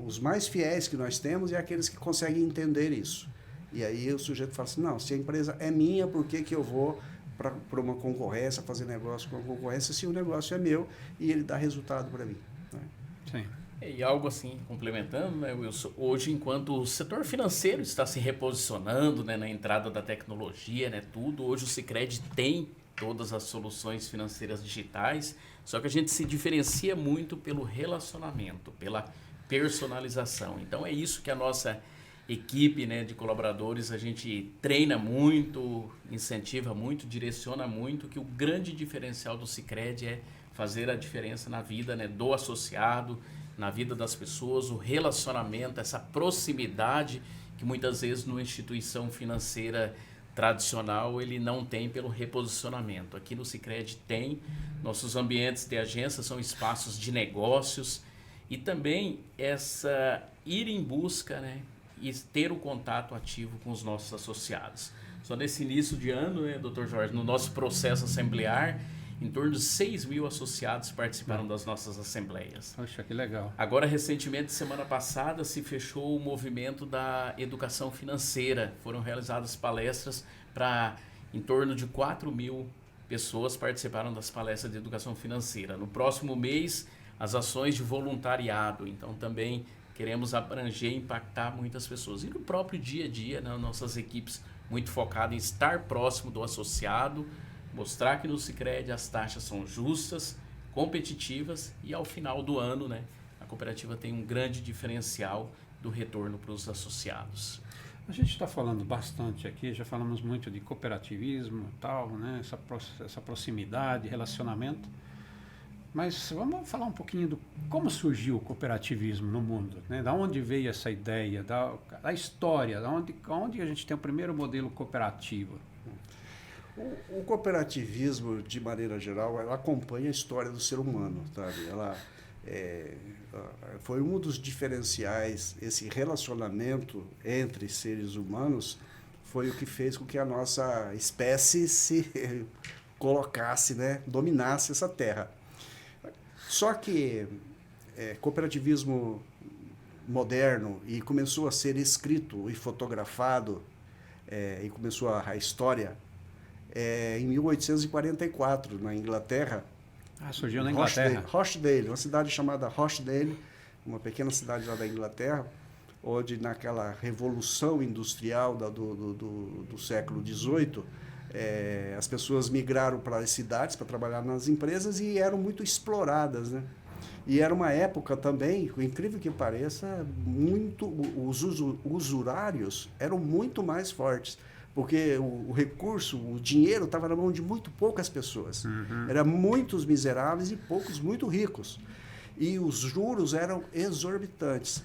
os mais fiéis que nós temos é aqueles que conseguem entender isso. E aí o sujeito fala assim, não, se a empresa é minha, por que eu vou para uma concorrência, fazer negócio com a concorrência, se o negócio é meu e ele dá resultado para mim? Né? Sim. E algo assim, complementando, né, Wilson, hoje, enquanto o setor financeiro está se reposicionando, né, na entrada da tecnologia, né, tudo, hoje o Sicredi tem todas as soluções financeiras digitais, só que a gente se diferencia muito pelo relacionamento, pela personalização. Então é isso que a nossa equipe, né, de colaboradores, a gente treina muito, incentiva muito, direciona muito, que o grande diferencial do Sicredi é fazer a diferença na vida, né, do associado, na vida das pessoas, o relacionamento, essa proximidade que muitas vezes numa instituição financeira tradicional ele não tem pelo reposicionamento. Aqui no Sicredi tem, nossos ambientes de agência são espaços de negócios e também essa ir em busca, né, e ter o contato ativo com os nossos associados. Só nesse início de ano, né, Dr. Jorge, no nosso processo assemblear, em torno de 6 mil associados participaram das nossas assembleias. Poxa, que legal. Agora, recentemente, semana passada, se fechou o movimento da educação financeira. Foram realizadas palestras para em torno de 4 mil pessoas participaram das palestras de educação financeira. No próximo mês, as ações de voluntariado. Então, também queremos abranger e impactar muitas pessoas. E no próprio dia a dia, né, nossas equipes muito focadas em estar próximo do associado, mostrar que no Sicredi as taxas são justas, competitivas e ao final do ano, né, a cooperativa tem um grande diferencial do retorno para os associados. A gente está falando bastante aqui, já falamos muito de cooperativismo e tal, né, essa proximidade, relacionamento. Mas vamos falar um pouquinho do como surgiu o cooperativismo no mundo, né? Da onde veio essa ideia, da história, onde a gente tem o primeiro modelo cooperativo. O cooperativismo, de maneira geral, ela acompanha a história do ser humano, sabe? Ela foi um dos diferenciais, esse relacionamento entre seres humanos foi o que fez com que a nossa espécie se colocasse, né? Dominasse essa terra. Só que cooperativismo moderno e começou a ser escrito e fotografado e começou a história em 1844, na Inglaterra. Surgiu na Inglaterra. Rochdale, uma cidade chamada Rochdale, uma pequena cidade lá da Inglaterra, onde naquela revolução industrial do século XVIII, as pessoas migraram para as cidades para trabalhar nas empresas e eram muito exploradas, né? E era uma época também, incrível que pareça, os usurários eram muito mais fortes, porque o recurso, o dinheiro estava na mão de muito poucas pessoas. Eram muitos miseráveis e poucos muito ricos. E os juros eram exorbitantes.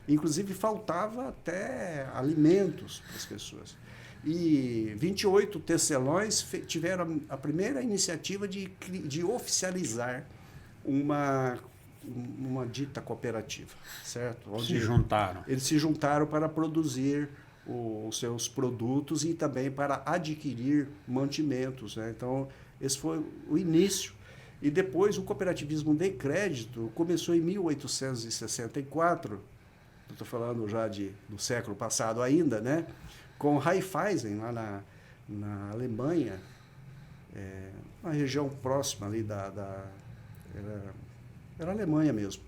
Inclusive, faltava até alimentos para as pessoas. E 28 tecelões tiveram a primeira iniciativa de oficializar uma dita cooperativa, certo? Onde Se juntaram. eles se juntaram para produzir os seus produtos e também para adquirir mantimentos, né? Então, esse foi o início. E depois o cooperativismo de crédito começou em 1864, estou falando já do século passado ainda, né? Com Raiffeisen, lá na Alemanha, uma região próxima ali era Alemanha mesmo.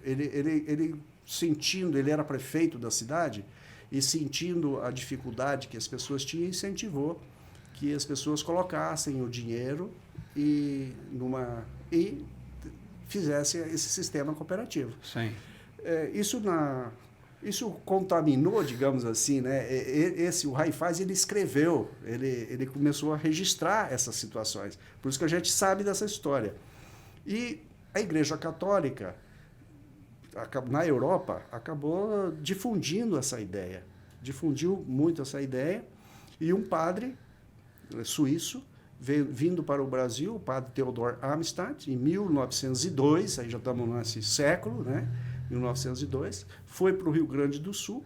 Ele sentindo, ele era prefeito da cidade, e sentindo a dificuldade que as pessoas tinham, incentivou que as pessoas colocassem o dinheiro e fizessem esse sistema cooperativo. Sim. Isso contaminou, digamos assim, né? O Raiffeisen, ele escreveu, ele começou a registrar essas situações. Por isso que a gente sabe dessa história. E a Igreja Católica, na Europa, acabou difundindo essa ideia. Difundiu muito essa ideia. E um padre suíço, vindo para o Brasil, o padre Theodor Amistad, em 1902, aí já estamos nesse século, né? 1902, foi para o Rio Grande do Sul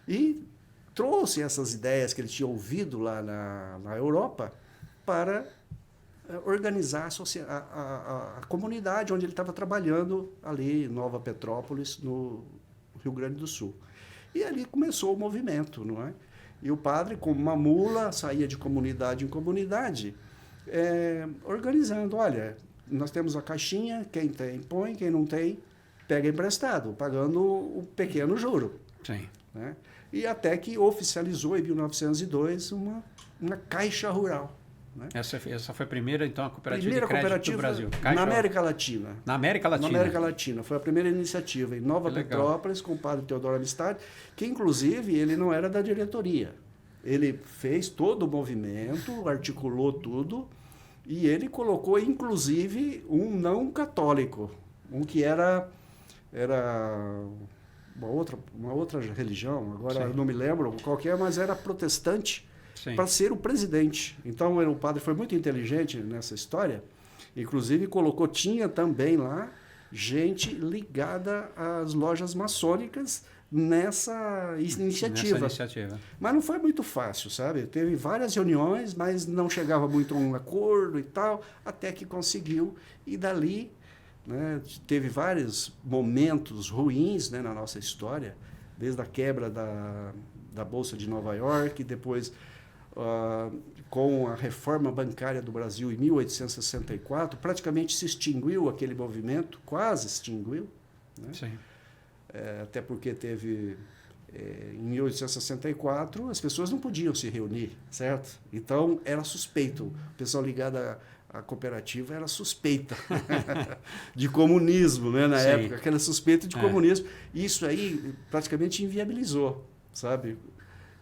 e trouxe essas ideias que ele tinha ouvido lá na Europa para organizar a comunidade onde ele estava trabalhando, ali em Nova Petrópolis, no Rio Grande do Sul. E ali começou o movimento, não é? E o padre, como uma mula, saía de comunidade em comunidade, organizando, olha, nós temos a caixinha, quem tem põe, quem não tem pega emprestado, pagando o pequeno juro. Sim. Né? E até que oficializou, em 1902, uma caixa rural. Né? Essa foi a primeira, então, a cooperativa Primeira de crédito cooperativa do Brasil. na América Latina. Na América Latina? Na América Latina. Foi a primeira iniciativa em Nova Petrópolis, com o padre Teodoro Amistad, que, inclusive, ele não era da diretoria. Ele fez todo o movimento, articulou tudo, e ele colocou, inclusive, um não católico, um que era uma outra religião, agora eu não me lembro qual que é, mas era protestante, para ser o presidente. Então o padre foi muito inteligente nessa história, inclusive tinha também lá gente ligada às lojas maçônicas nessa iniciativa. Mas não foi muito fácil, sabe? Teve várias reuniões, mas não chegava muito a um acordo e tal, até que conseguiu, e dali, né, teve vários momentos ruins, né, na nossa história, desde a quebra da Bolsa de Nova York, depois com a reforma bancária do Brasil em 1864, praticamente se extinguiu aquele movimento, quase extinguiu. Né? Sim. Até porque teve, em 1864, as pessoas não podiam se reunir, certo? Então, era suspeito. O pessoal ligado à cooperativa era suspeita de comunismo, né, na época, aquela suspeita de comunismo. Isso aí praticamente inviabilizou, sabe?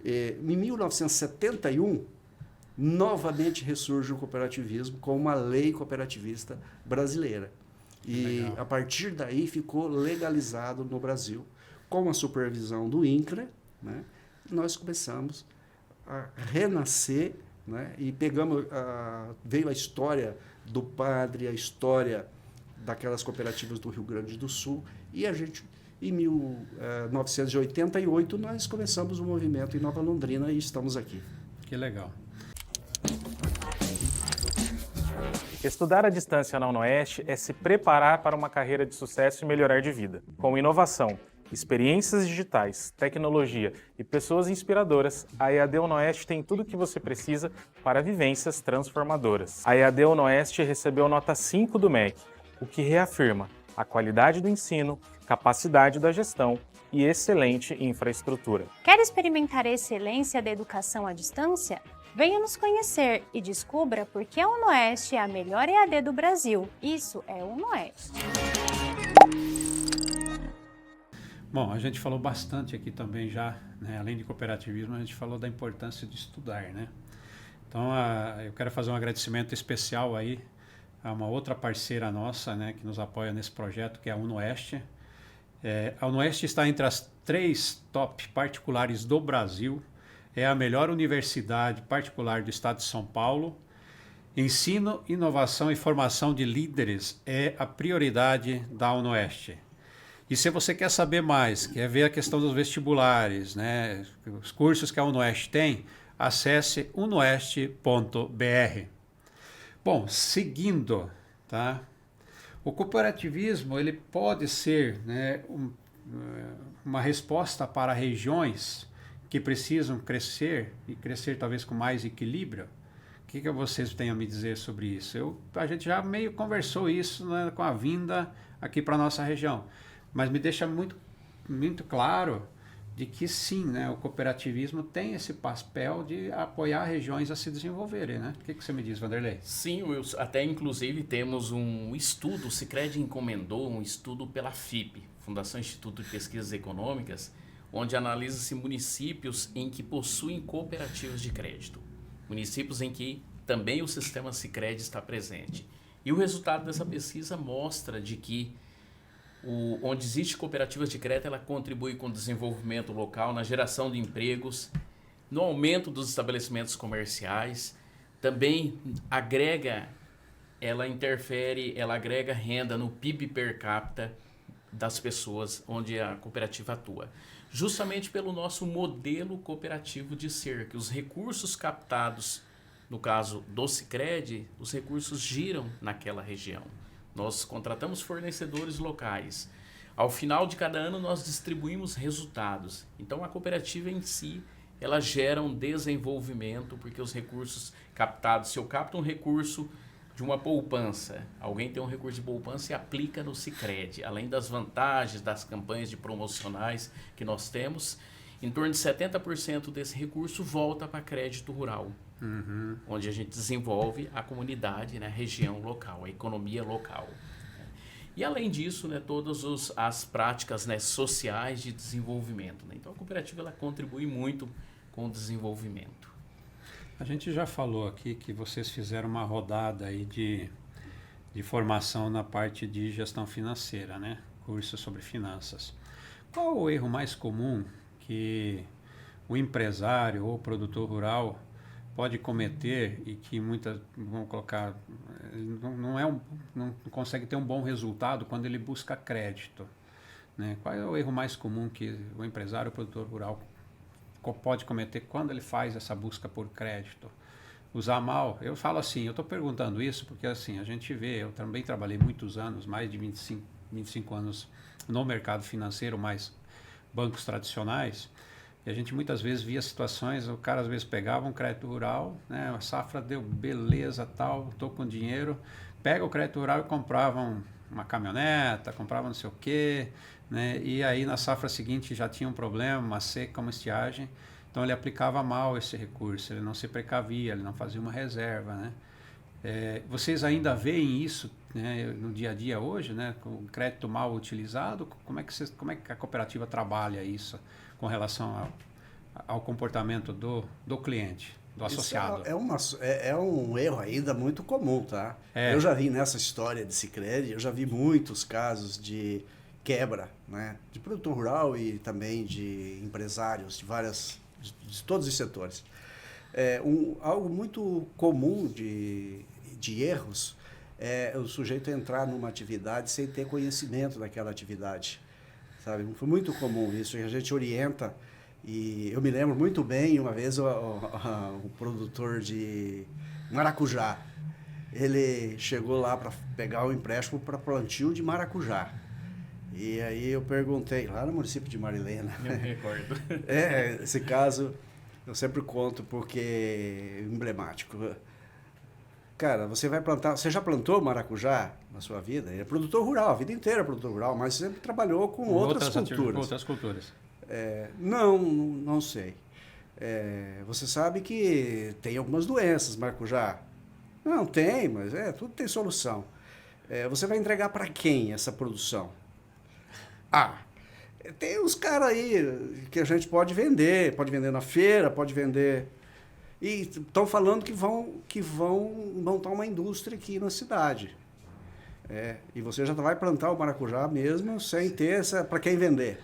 Em 1971, novamente ressurge o cooperativismo com uma lei cooperativista brasileira. E a partir daí ficou legalizado no Brasil, com a supervisão do INCRA, né? Nós começamos a renascer, né? E veio a história do padre, a história daquelas cooperativas do Rio Grande do Sul, e a gente, em 1988, nós começamos o movimento em Nova Londrina e estamos aqui. Que legal. Estudar à distância na UnoOeste é se preparar para uma carreira de sucesso e melhorar de vida. Com inovação, experiências digitais, tecnologia e pessoas inspiradoras, a EAD UnoOeste tem tudo o que você precisa para vivências transformadoras. A EAD UnoOeste recebeu nota 5 do MEC, o que reafirma a qualidade do ensino, capacidade da gestão e excelente infraestrutura. Quer experimentar a excelência da educação à distância? Venha nos conhecer e descubra por que a UnoOeste é a melhor EAD do Brasil. Isso é UnoOeste. Bom, a gente falou bastante aqui também já, né? Além de cooperativismo, a gente falou da importância de estudar, né? Então, eu quero fazer um agradecimento especial aí a uma outra parceira nossa, né, que nos apoia nesse projeto, que é a UnoOeste. A UnoOeste está entre as 3 top particulares do Brasil, é a melhor universidade particular do estado de São Paulo. Ensino, inovação e formação de líderes é a prioridade da UnoOeste. E se você quer saber mais, quer ver a questão dos vestibulares, né, os cursos que a UnoOeste tem, acesse unoeste.br. Bom, seguindo, tá? O cooperativismo ele pode ser, né, uma resposta para regiões que precisam crescer e crescer talvez com mais equilíbrio. O que vocês têm a me dizer sobre isso? A gente já meio conversou isso, né, com a vinda aqui para a nossa região, mas me deixa muito, muito claro de que sim, né, o cooperativismo tem esse papel de apoiar regiões a se desenvolverem, né? O que você me diz, Vanderlei? Sim, Wilson, até inclusive temos um estudo, o Sicredi encomendou um estudo pela FIP, Fundação Instituto de Pesquisas Econômicas, onde analisa-se municípios em que possuem cooperativas de crédito, municípios em que também o sistema Sicredi está presente. E o resultado dessa pesquisa mostra de que onde existe cooperativas de crédito, ela contribui com o desenvolvimento local, na geração de empregos, no aumento dos estabelecimentos comerciais, também ela agrega renda no PIB per capita das pessoas onde a cooperativa atua. Justamente pelo nosso modelo cooperativo de ser, que os recursos captados, no caso do Sicredi, os recursos giram naquela região. Nós contratamos fornecedores locais. Ao final de cada ano, nós distribuímos resultados. Então, a cooperativa em si, ela gera um desenvolvimento, porque os recursos captados, se eu capto um recurso de uma poupança, alguém tem um recurso de poupança e aplica no Sicredi, além das vantagens das campanhas de promocionais que nós temos, em torno de 70% desse recurso volta para crédito rural. Onde a gente desenvolve a comunidade, né, a região local, a economia local. E além disso, né, todas as práticas, né, sociais de desenvolvimento. Né? Então a cooperativa ela contribui muito com o desenvolvimento. A gente já falou aqui que vocês fizeram uma rodada aí de formação na parte de gestão financeira, né? Curso sobre finanças. Qual o erro mais comum que o empresário ou o produtor rural pode cometer e que muitas vão colocar, não consegue ter um bom resultado quando ele busca crédito, né? Qual é o erro mais comum que o empresário ou o produtor rural pode cometer quando ele faz essa busca por crédito? Usar mal? Eu falo assim, eu estou perguntando isso porque assim, a gente vê, eu também trabalhei muitos anos, mais de 25 anos no mercado financeiro, mais bancos tradicionais, e a gente muitas vezes via situações, o cara às vezes pegava um crédito rural, né, a safra deu beleza, tal, estou com dinheiro, pega o crédito rural e comprava uma caminhoneta, comprava não sei o quê, né, e aí na safra seguinte já tinha um problema, uma seca, uma estiagem, então ele aplicava mal esse recurso, ele não se precavia, ele não fazia uma reserva, né. Vocês ainda veem isso, né, no dia a dia hoje, né, com o crédito mal utilizado? Como é que a cooperativa trabalha isso com relação ao comportamento do cliente, do associado? É um erro ainda muito comum, tá? Eu já vi nessa história de Sicredi, eu já vi muitos casos de quebra, né, de produtor rural e também de empresários de todos os setores. Algo muito comum de erros é o sujeito entrar numa atividade sem ter conhecimento daquela atividade, sabe? Foi muito comum isso, e a gente orienta, e eu me lembro muito bem, uma vez o produtor de maracujá, ele chegou lá para pegar o empréstimo para plantio de maracujá. E aí eu perguntei, lá no município de Marilena. Eu me recordo. Esse caso eu sempre conto porque é emblemático. Cara, você já plantou maracujá na sua vida? Ele é produtor rural, a vida inteira é produtor rural, mas sempre trabalhou com outras culturas. Outras culturas. Não sei. Você sabe que tem algumas doenças, maracujá? Não, tem, mas tudo tem solução. Você vai entregar para quem essa produção? Tem os caras aí que a gente pode vender na feira, pode vender. E estão falando que vão montar uma indústria aqui na cidade. E você já vai plantar o maracujá mesmo sem ter para quem vender.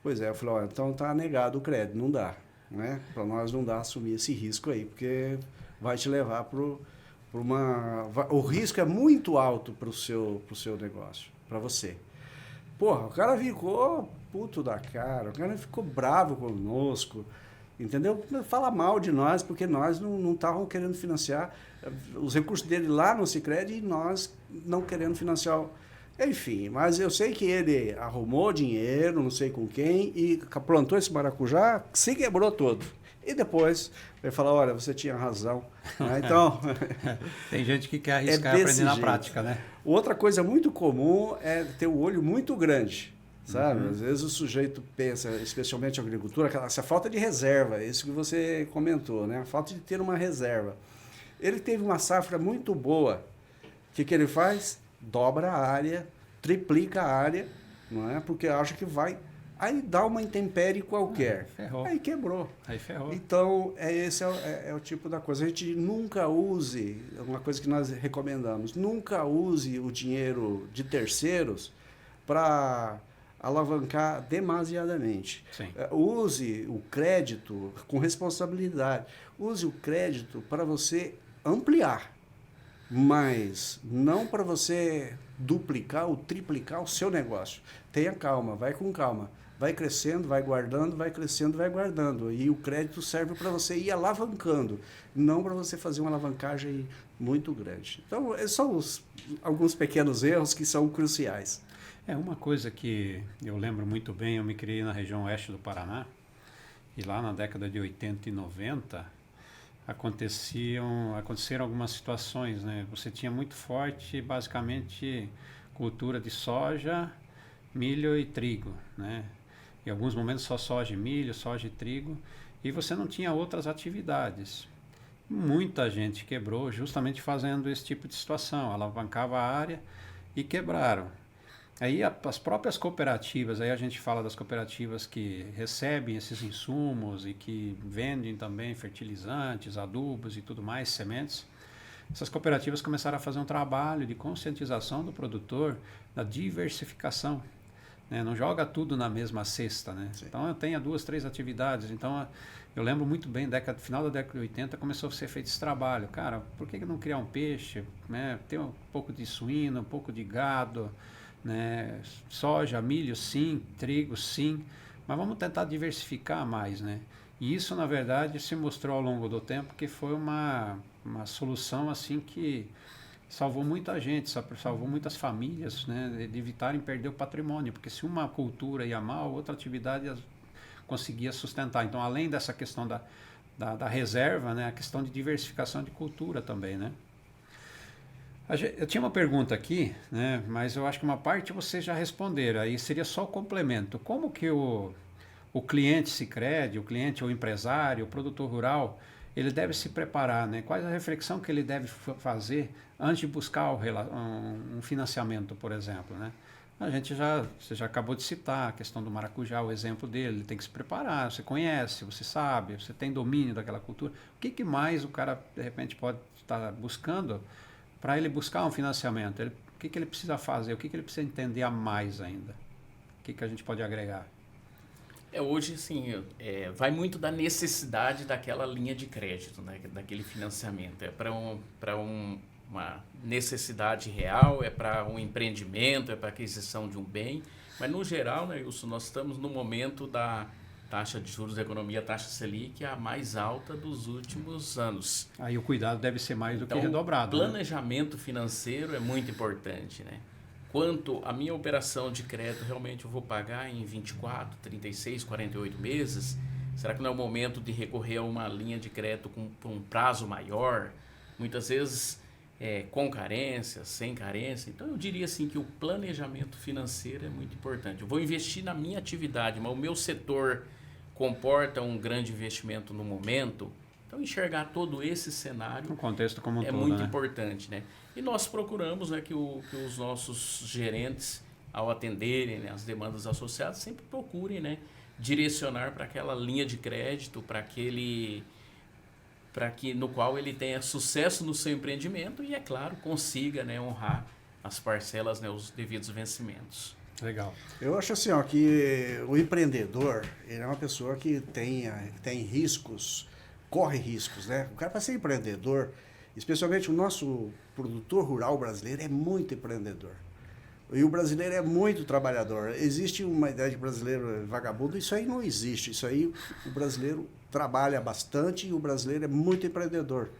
Pois é, eu falei, então tá negado o crédito, não dá, né? Para nós não dá assumir esse risco aí, porque vai te levar para o risco é muito alto para o seu negócio, para você. Porra, o cara ficou puto da cara, o cara ficou bravo conosco, entendeu? Fala mal de nós, porque nós não estávamos querendo financiar os recursos dele lá no Sicredi e nós não querendo financiar. Enfim, mas eu sei que ele arrumou dinheiro, não sei com quem, e plantou esse maracujá, se quebrou todo. E depois vai falar, olha, você tinha razão. Né? Então, tem gente que quer arriscar e aprender na prática, né? Outra coisa muito comum é ter o olho muito grande, sabe? Às vezes o sujeito pensa, especialmente a agricultura, essa falta de reserva, isso que você comentou, né? A falta de ter uma reserva. Ele teve uma safra muito boa. O que ele faz? Dobra a área, triplica a área, não é? Porque acha que vai... Aí dá uma intempérie qualquer. Ferrou. Aí quebrou. Aí ferrou. Então, esse é o tipo da coisa. A gente nunca use, uma coisa que nós recomendamos, nunca use o dinheiro de terceiros para alavancar demasiadamente. Sim. Use o crédito com responsabilidade. Use o crédito para você ampliar, mas não para você duplicar ou triplicar o seu negócio. Tenha calma, vai com calma. Vai crescendo, vai guardando, vai crescendo, vai guardando. E o crédito serve para você ir alavancando, não para você fazer uma alavancagem muito grande. Então, são alguns pequenos erros que são cruciais. Uma coisa que eu lembro muito bem, eu me criei na região oeste do Paraná, e lá na década de 80 e 90, aconteceram algumas situações, né? Você tinha muito forte, basicamente, cultura de soja, milho e trigo, né? Em alguns momentos só soja e milho, soja e trigo, e você não tinha outras atividades. Muita gente quebrou justamente fazendo esse tipo de situação, alavancava a área e quebraram. Aí as próprias cooperativas, aí a gente fala das cooperativas que recebem esses insumos e que vendem também fertilizantes, adubos e tudo mais, sementes. Essas cooperativas começaram a fazer um trabalho de conscientização do produtor, da diversificação. Né? Não joga tudo na mesma cesta. Né? Então eu tenho 2, 3 atividades. Então eu lembro muito bem, final da década de 80 começou a ser feito esse trabalho. Cara, por que não criar um peixe? Né? Ter um pouco de suíno, um pouco de gado, né? Soja, milho sim, trigo sim, mas vamos tentar diversificar mais, né? E isso na verdade se mostrou ao longo do tempo que foi uma solução assim que salvou muita gente, salvou muitas famílias, né? De evitarem perder o patrimônio, porque se uma cultura ia mal, outra atividade conseguia sustentar. Então, além dessa questão da reserva, né? A questão de diversificação de cultura também, né? Eu tinha uma pergunta aqui, né, mas eu acho que uma parte vocês já responderam, aí seria só o complemento. Como que o cliente Sicredi, o cliente ou empresário, o produtor rural, ele deve se preparar, né? Qual a reflexão que ele deve fazer antes de buscar um financiamento, por exemplo, né? Você já acabou de citar a questão do maracujá, o exemplo dele, ele tem que se preparar, você conhece, você sabe, você tem domínio daquela cultura. O que mais o cara, de repente, pode estar buscando para ele buscar um financiamento? O que ele precisa fazer? O que ele precisa entender a mais ainda? O que a gente pode agregar? Hoje, assim, vai muito da necessidade daquela linha de crédito, né? Daquele financiamento. É para uma necessidade real, é para um empreendimento, é para aquisição de um bem. Mas, no geral, né, Wilson, nós estamos no momento da taxa de juros da economia, a taxa Selic, a mais alta dos últimos anos. Aí o cuidado deve ser mais do que redobrado. O planejamento financeiro é muito importante, né? Quanto a minha operação de crédito, realmente eu vou pagar em 24, 36, 48 meses? Será que não é o momento de recorrer a uma linha de crédito com um prazo maior? Muitas vezes com carência, sem carência. Então eu diria assim que o planejamento financeiro é muito importante. Eu vou investir na minha atividade, mas o meu setor comporta um grande investimento no momento. Então enxergar todo esse cenário, o contexto como um todo, muito importante, né? E nós procuramos, né, que os nossos gerentes, ao atenderem, né, as demandas associadas, sempre procurem, né, direcionar para aquela linha de crédito, no qual ele tenha sucesso no seu empreendimento e, é claro, consiga, né, honrar as parcelas, né, os devidos vencimentos. Legal. Eu acho assim, ó, que o empreendedor, ele é uma pessoa que tem riscos, corre riscos, né? O cara, para ser empreendedor, especialmente o nosso produtor rural brasileiro, é muito empreendedor. E o brasileiro é muito trabalhador. Existe uma ideia de brasileiro vagabundo, isso aí não existe. Isso aí, o brasileiro trabalha bastante e o brasileiro é muito empreendedor.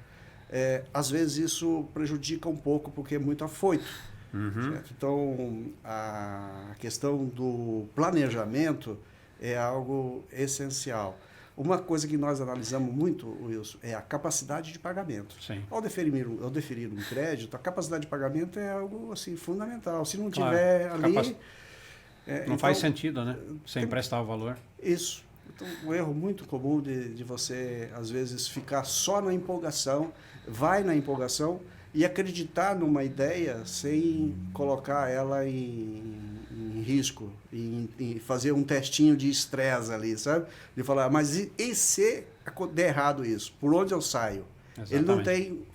Às vezes isso prejudica um pouco, porque é muito afoito. Certo? Então, a questão do planejamento é algo essencial. Uma coisa que nós analisamos muito, Wilson, é a capacidade de pagamento. Sim. Ao deferir um crédito, a capacidade de pagamento é algo assim, fundamental. Se não Claro. tiver ali... Não então, faz sentido, né? Sem emprestar o valor. Isso. Então, um erro muito comum de você, às vezes, ficar só na empolgação, vai na empolgação e acreditar numa ideia sem colocar ela em risco, em fazer um testinho de estresse ali, sabe? De falar, mas e se der errado isso? Por onde eu saio? Exatamente. Ele não tem...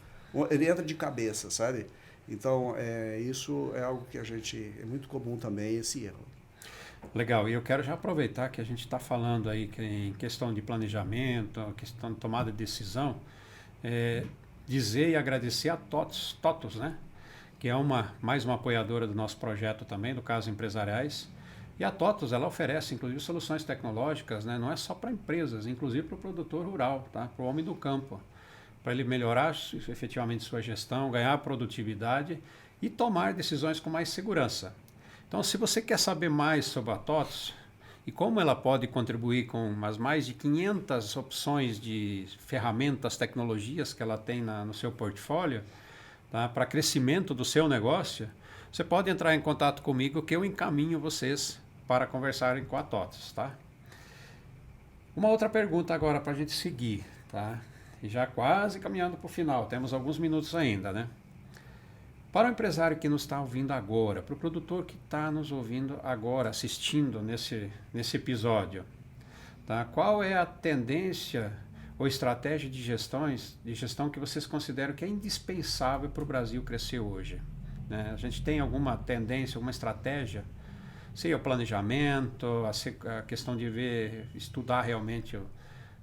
Ele entra de cabeça, sabe? Então, isso é algo que é muito comum também, esse erro. Legal, e eu quero já aproveitar que a gente está falando aí que em questão de planejamento, questão de tomada de decisão, dizer e agradecer a TOTUS, né? Que é mais uma apoiadora do nosso projeto também, do Casas Empresariais. E a TOTUS, ela oferece, inclusive, soluções tecnológicas, né? Não é só para empresas, inclusive para o produtor rural, tá? Para o homem do campo, para ele melhorar efetivamente sua gestão, ganhar produtividade e tomar decisões com mais segurança. Então, se você quer saber mais sobre a TOTUS e como ela pode contribuir com as mais de 500 opções de ferramentas, tecnologias que ela tem no seu portfólio, tá, para crescimento do seu negócio, você pode entrar em contato comigo que eu encaminho vocês para conversarem com a TOTUS. Tá? Uma outra pergunta agora para a gente seguir, tá? E já quase caminhando para o final, temos alguns minutos ainda, né? Para o empresário que nos está ouvindo agora, para o produtor que está nos ouvindo agora, assistindo nesse episódio, tá? Qual é a tendência ou estratégia de gestão que vocês consideram que é indispensável para o Brasil crescer hoje? Né? A gente tem alguma tendência, alguma estratégia? Seja o planejamento, a questão de estudar realmente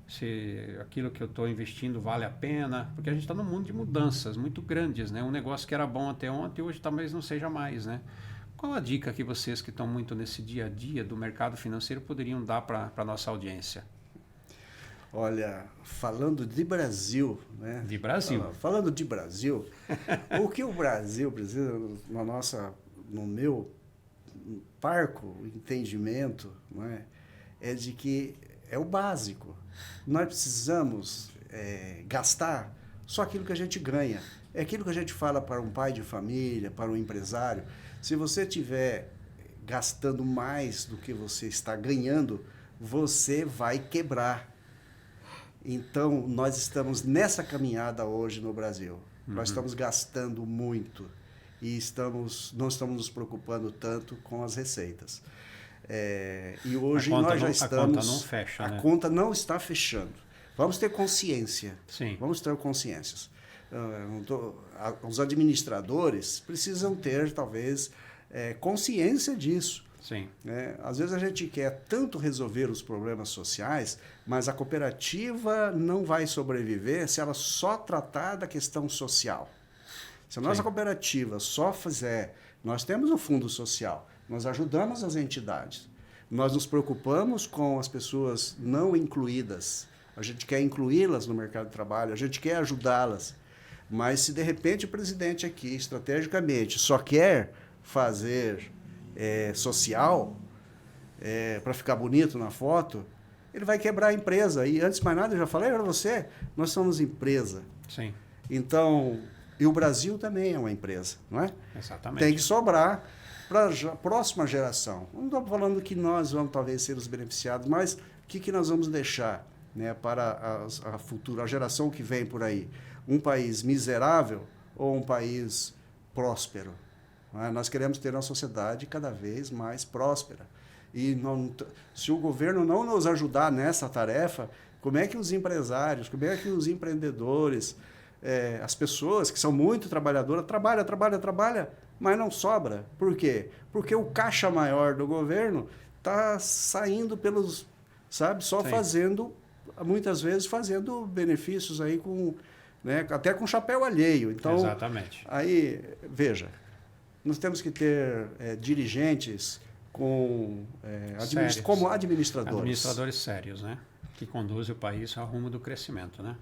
se aquilo que eu estou investindo vale a pena, porque a gente está num mundo de mudanças muito grandes, né? Um negócio que era bom até ontem, hoje talvez não seja mais, né? Qual a dica que vocês que estão muito nesse dia a dia do mercado financeiro poderiam dar para a nossa audiência? Olha, falando de Brasil, né? De Brasil. Falando de Brasil, o que o Brasil precisa, no meu parco entendimento, não é de que é o básico. Nós precisamos gastar só aquilo que a gente ganha. É aquilo que a gente fala para um pai de família, para um empresário. Se você estiver gastando mais do que você está ganhando, você vai quebrar. Então, nós estamos nessa caminhada hoje no Brasil. Nós estamos gastando muito e não estamos nos preocupando tanto com as receitas. E hoje nós já estamos... A conta não fecha, né? A conta não está fechando. Vamos ter consciência. Sim. Vamos ter consciências. Os administradores precisam ter, talvez, consciência disso. Sim. Às vezes a gente quer tanto resolver os problemas sociais, mas a cooperativa não vai sobreviver se ela só tratar da questão social. Se a nossa cooperativa só fizer... Nós temos o fundo social, nós ajudamos as entidades, nós nos preocupamos com as pessoas não incluídas, a gente quer incluí-las no mercado de trabalho, a gente quer ajudá-las. Mas se de repente o presidente aqui, estrategicamente, só quer fazer social, para ficar bonito na foto, ele vai quebrar a empresa. E antes de mais nada, eu já falei para você, nós somos empresa. Sim. Então, e o Brasil também é uma empresa, não é? Exatamente. Tem que sobrar para a próxima geração. Não estou falando que nós vamos talvez ser os beneficiados, mas o que nós vamos deixar, né, para a futura, a geração que vem por aí? Um país miserável ou um país próspero? Nós queremos ter uma sociedade cada vez mais próspera. E se o governo não nos ajudar nessa tarefa, como é que os empresários, como é que os empreendedores, as pessoas que são muito trabalhadoras, trabalha, mas não sobra. Por quê? Porque o caixa maior do governo está saindo pelos, sabe, só fazendo, muitas vezes fazendo benefícios aí com, né, até com chapéu alheio. Então, exatamente. aí, veja, nós temos que ter dirigentes com, como administradores. Administradores sérios, né? Que conduzem o país ao rumo do crescimento, né?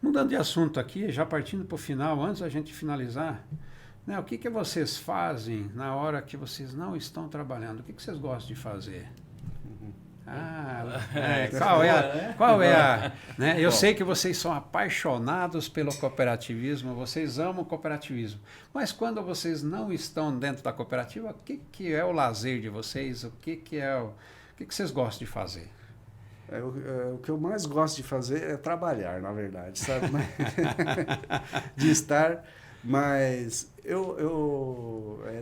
Mudando de assunto aqui, já partindo para o final, antes da gente finalizar, né, o que vocês fazem na hora que vocês não estão trabalhando? O que vocês gostam de fazer? Qual é a né? Eu sei que vocês são apaixonados pelo cooperativismo, vocês amam o cooperativismo, mas quando vocês não estão dentro da cooperativa, o que é o lazer de vocês? O que vocês gostam de fazer? O que eu mais gosto de fazer é trabalhar, na verdade, sabe? De estar, mas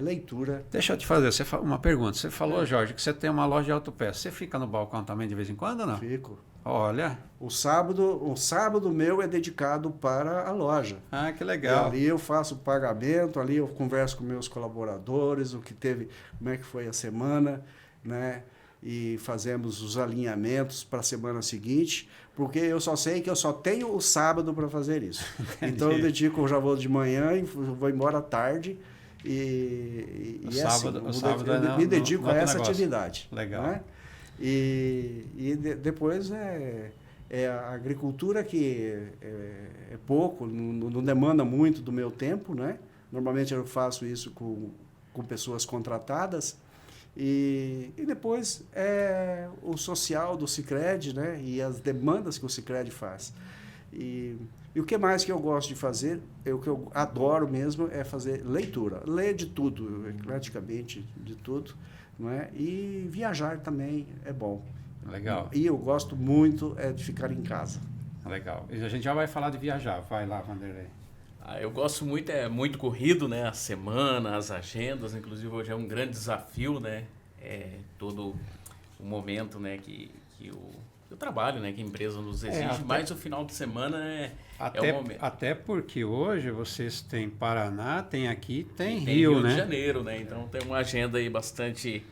leitura. Deixa eu te fazer uma pergunta. Você falou, Jorge, que você tem uma loja de autopeças. Você fica no balcão também de vez em quando ou não? Fico. Olha. O sábado meu é dedicado para a loja. Ah, que legal. E ali eu faço o pagamento, ali eu converso com meus colaboradores, como é que foi a semana, né? E fazemos os alinhamentos para a semana seguinte, porque eu só sei que eu só tenho o sábado para fazer isso. Então eu já vou de manhã e vou embora à tarde e sábado me dedico a essa atividade. Legal. Né? Depois é a agricultura que é pouco, não demanda muito do meu tempo, né? Normalmente eu faço isso com pessoas contratadas. E depois é o social do Sicredi, né? E as demandas que o Sicredi faz. E o que mais que eu gosto de fazer, o que eu adoro mesmo é fazer leitura. Ler de tudo, praticamente de tudo. Não é? E viajar também é bom. Legal. E eu gosto muito de ficar em casa. Legal. E a gente já vai falar de viajar. Vai lá, Vanderlei. Eu gosto muito, é muito corrido, né? A semana, as agendas, inclusive hoje é um grande desafio, né? Todo o momento, né? Que o trabalho, né? Que a empresa nos exige, mas o final de semana é o momento. Até porque hoje vocês têm Paraná, tem aqui, tem Rio, né? de Janeiro, né? Então tem uma agenda aí bastante...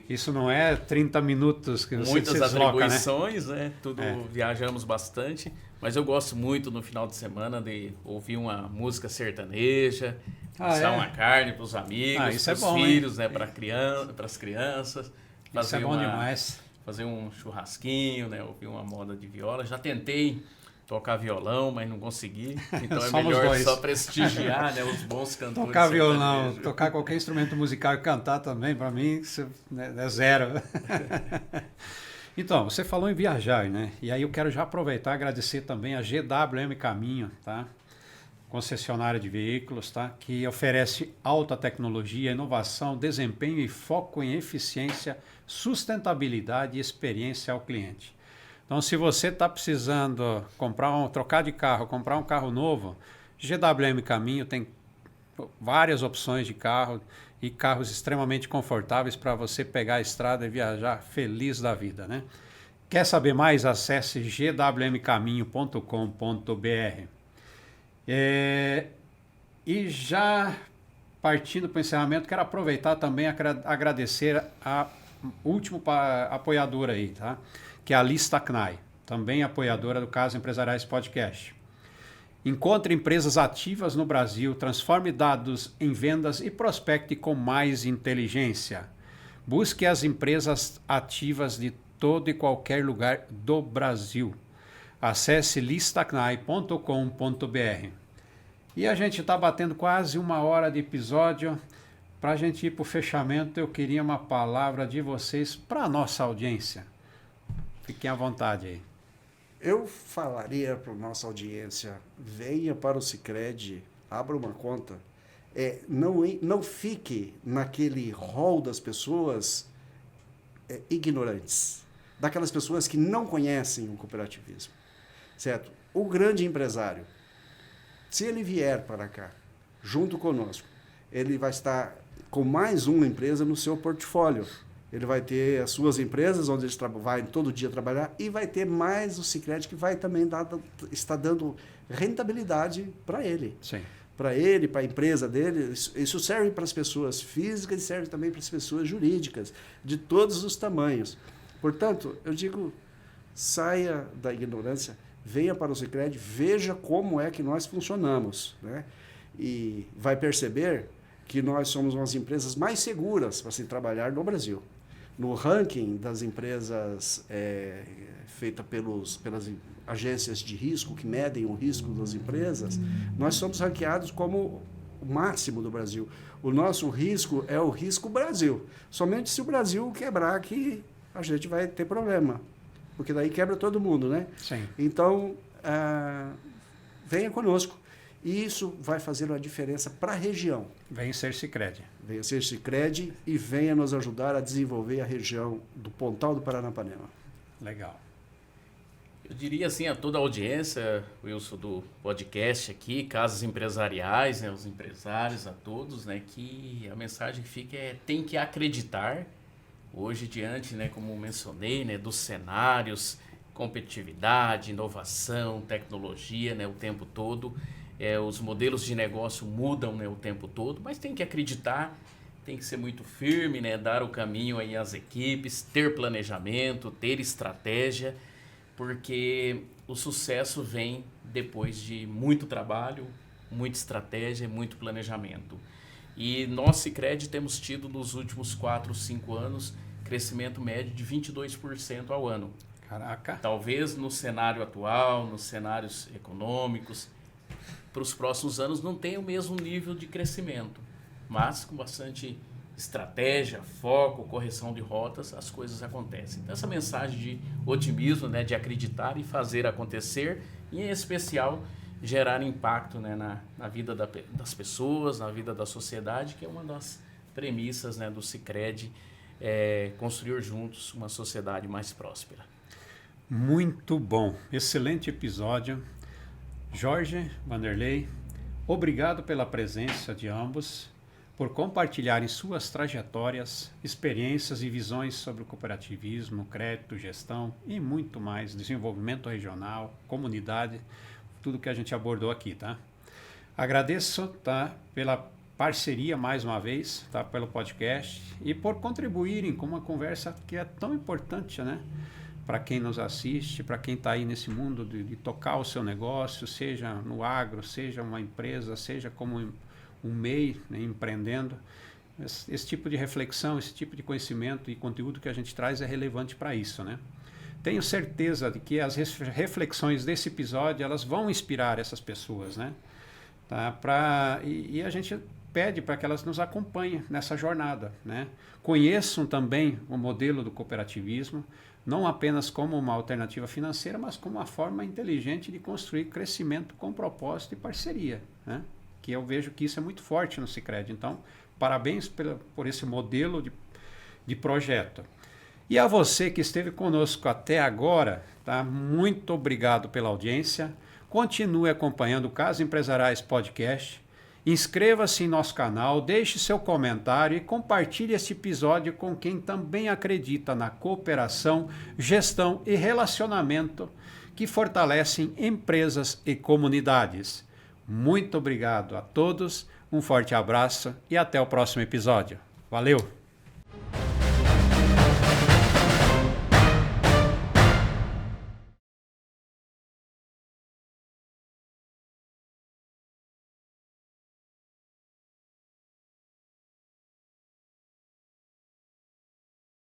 Isso não é 30 minutos que você muitas atribuições, né? Tudo viajamos bastante. Mas eu gosto muito no final de semana de ouvir uma música sertaneja, passar uma carne para os amigos, para os filhos, né, para as crianças. Isso é bom demais. Fazer um churrasquinho, né, ouvir uma moda de viola. Já tentei tocar violão, mas não consegui. Então é melhor só prestigiar, né, os bons cantores. Tocar violão, tocar qualquer instrumento musical e cantar também, para mim, é zero. Então, você falou em viajar, né? E aí eu quero já aproveitar e agradecer também a GWM Caminho, tá? Concessionária de veículos, tá? Que oferece alta tecnologia, inovação, desempenho e foco em eficiência, sustentabilidade e experiência ao cliente. Então, se você está precisando trocar de carro, comprar um carro novo, GWM Caminho tem várias opções de carro e carros extremamente confortáveis para você pegar a estrada e viajar feliz da vida, né? Quer saber mais? Acesse gwmcaminho.com.br. E já partindo para o encerramento, quero aproveitar também agradecer a última apoiadora aí, tá? Que é a Lista CNAI, também apoiadora do Casas Empresariais Podcast. Encontre empresas ativas no Brasil, transforme dados em vendas e prospecte com mais inteligência. Busque as empresas ativas de todo e qualquer lugar do Brasil. Acesse listacnai.com.br. E a gente está batendo quase 1 hora de episódio. Para a gente ir para o fechamento, eu queria uma palavra de vocês para a nossa audiência. Fiquem à vontade aí. Eu falaria para a nossa audiência, venha para o Sicredi, abra uma conta. Não fique naquele rol das pessoas ignorantes, daquelas pessoas que não conhecem o cooperativismo, certo? O grande empresário, se ele vier para cá, junto conosco, ele vai estar com mais uma empresa no seu portfólio. Ele vai ter as suas empresas, onde ele vai todo dia trabalhar, e vai ter mais o Sicredi, que vai também estar dando rentabilidade para ele. Sim. para ele, para a empresa dele. Isso serve para as pessoas físicas e serve também para as pessoas jurídicas, de todos os tamanhos. Portanto, eu digo, saia da ignorância, venha para o Sicredi, veja como é que nós funcionamos, né? E vai perceber que nós somos uma das empresas mais seguras para se trabalhar no Brasil. No ranking das empresas feita pelas agências de risco, que medem o risco das empresas, nós somos ranqueados como o máximo do Brasil. O nosso risco é o risco Brasil. Somente se o Brasil quebrar que a gente vai ter problema. Porque daí quebra todo mundo, né? Sim. Então, venha conosco. E isso vai fazer uma diferença para a região. Vem ser Sicredi. Venha ser Sicredi e venha nos ajudar a desenvolver a região do Pontal do Paranapanema. Legal. Eu diria assim a toda a audiência, Wilson, do podcast aqui, casas empresariais, né, os empresários, a todos, né, que a mensagem que fica é: tem que acreditar. Hoje, diante, né, como mencionei, né, dos cenários, competitividade, inovação, tecnologia, né, o tempo todo, os modelos de negócio mudam, né, o tempo todo, mas tem que acreditar, tem que ser muito firme, né, dar o caminho aí às equipes, ter planejamento, ter estratégia, porque o sucesso vem depois de muito trabalho, muita estratégia, muito planejamento. E nós, Sicredi, temos tido nos últimos 4, 5 anos crescimento médio de 22% ao ano. Caraca. Talvez no cenário atual, nos cenários econômicos, para os próximos anos não tenha o mesmo nível de crescimento, mas com bastante estratégia, foco, correção de rotas, as coisas acontecem. Então, essa mensagem de otimismo, né, de acreditar e fazer acontecer, e em especial gerar impacto, né, na vida das pessoas, na vida da sociedade, que é uma das premissas, né, do Sicredi, construir juntos uma sociedade mais próspera. Muito bom. Excelente episódio. Jorge, Vanderlei, obrigado pela presença de ambos, por compartilharem suas trajetórias, experiências e visões sobre o cooperativismo, crédito, gestão e muito mais, desenvolvimento regional, comunidade, tudo que a gente abordou aqui, tá? Agradeço, tá, pela parceria mais uma vez, tá, pelo podcast e por contribuírem com uma conversa que é tão importante, né? Para quem nos assiste, para quem está aí nesse mundo de tocar o seu negócio, seja no agro, seja uma empresa, seja como um MEI, né, empreendendo. Esse tipo de reflexão, esse tipo de conhecimento e conteúdo que a gente traz é relevante para isso, né? Tenho certeza de que as reflexões desse episódio elas vão inspirar essas pessoas, né? Tá? E a gente pede para que elas nos acompanhem nessa jornada, né? Conheçam também o modelo do cooperativismo, não apenas como uma alternativa financeira, mas como uma forma inteligente de construir crescimento com propósito e parceria, né? Que eu vejo que isso é muito forte no Sicredi. Então, parabéns por esse modelo de projeto. E a você que esteve conosco até agora, tá? Muito obrigado pela audiência. Continue acompanhando o Casas Empresariais Podcast. Inscreva-se em nosso canal, deixe seu comentário e compartilhe este episódio com quem também acredita na cooperação, gestão e relacionamento que fortalecem empresas e comunidades. Muito obrigado a todos, um forte abraço e até o próximo episódio. Valeu!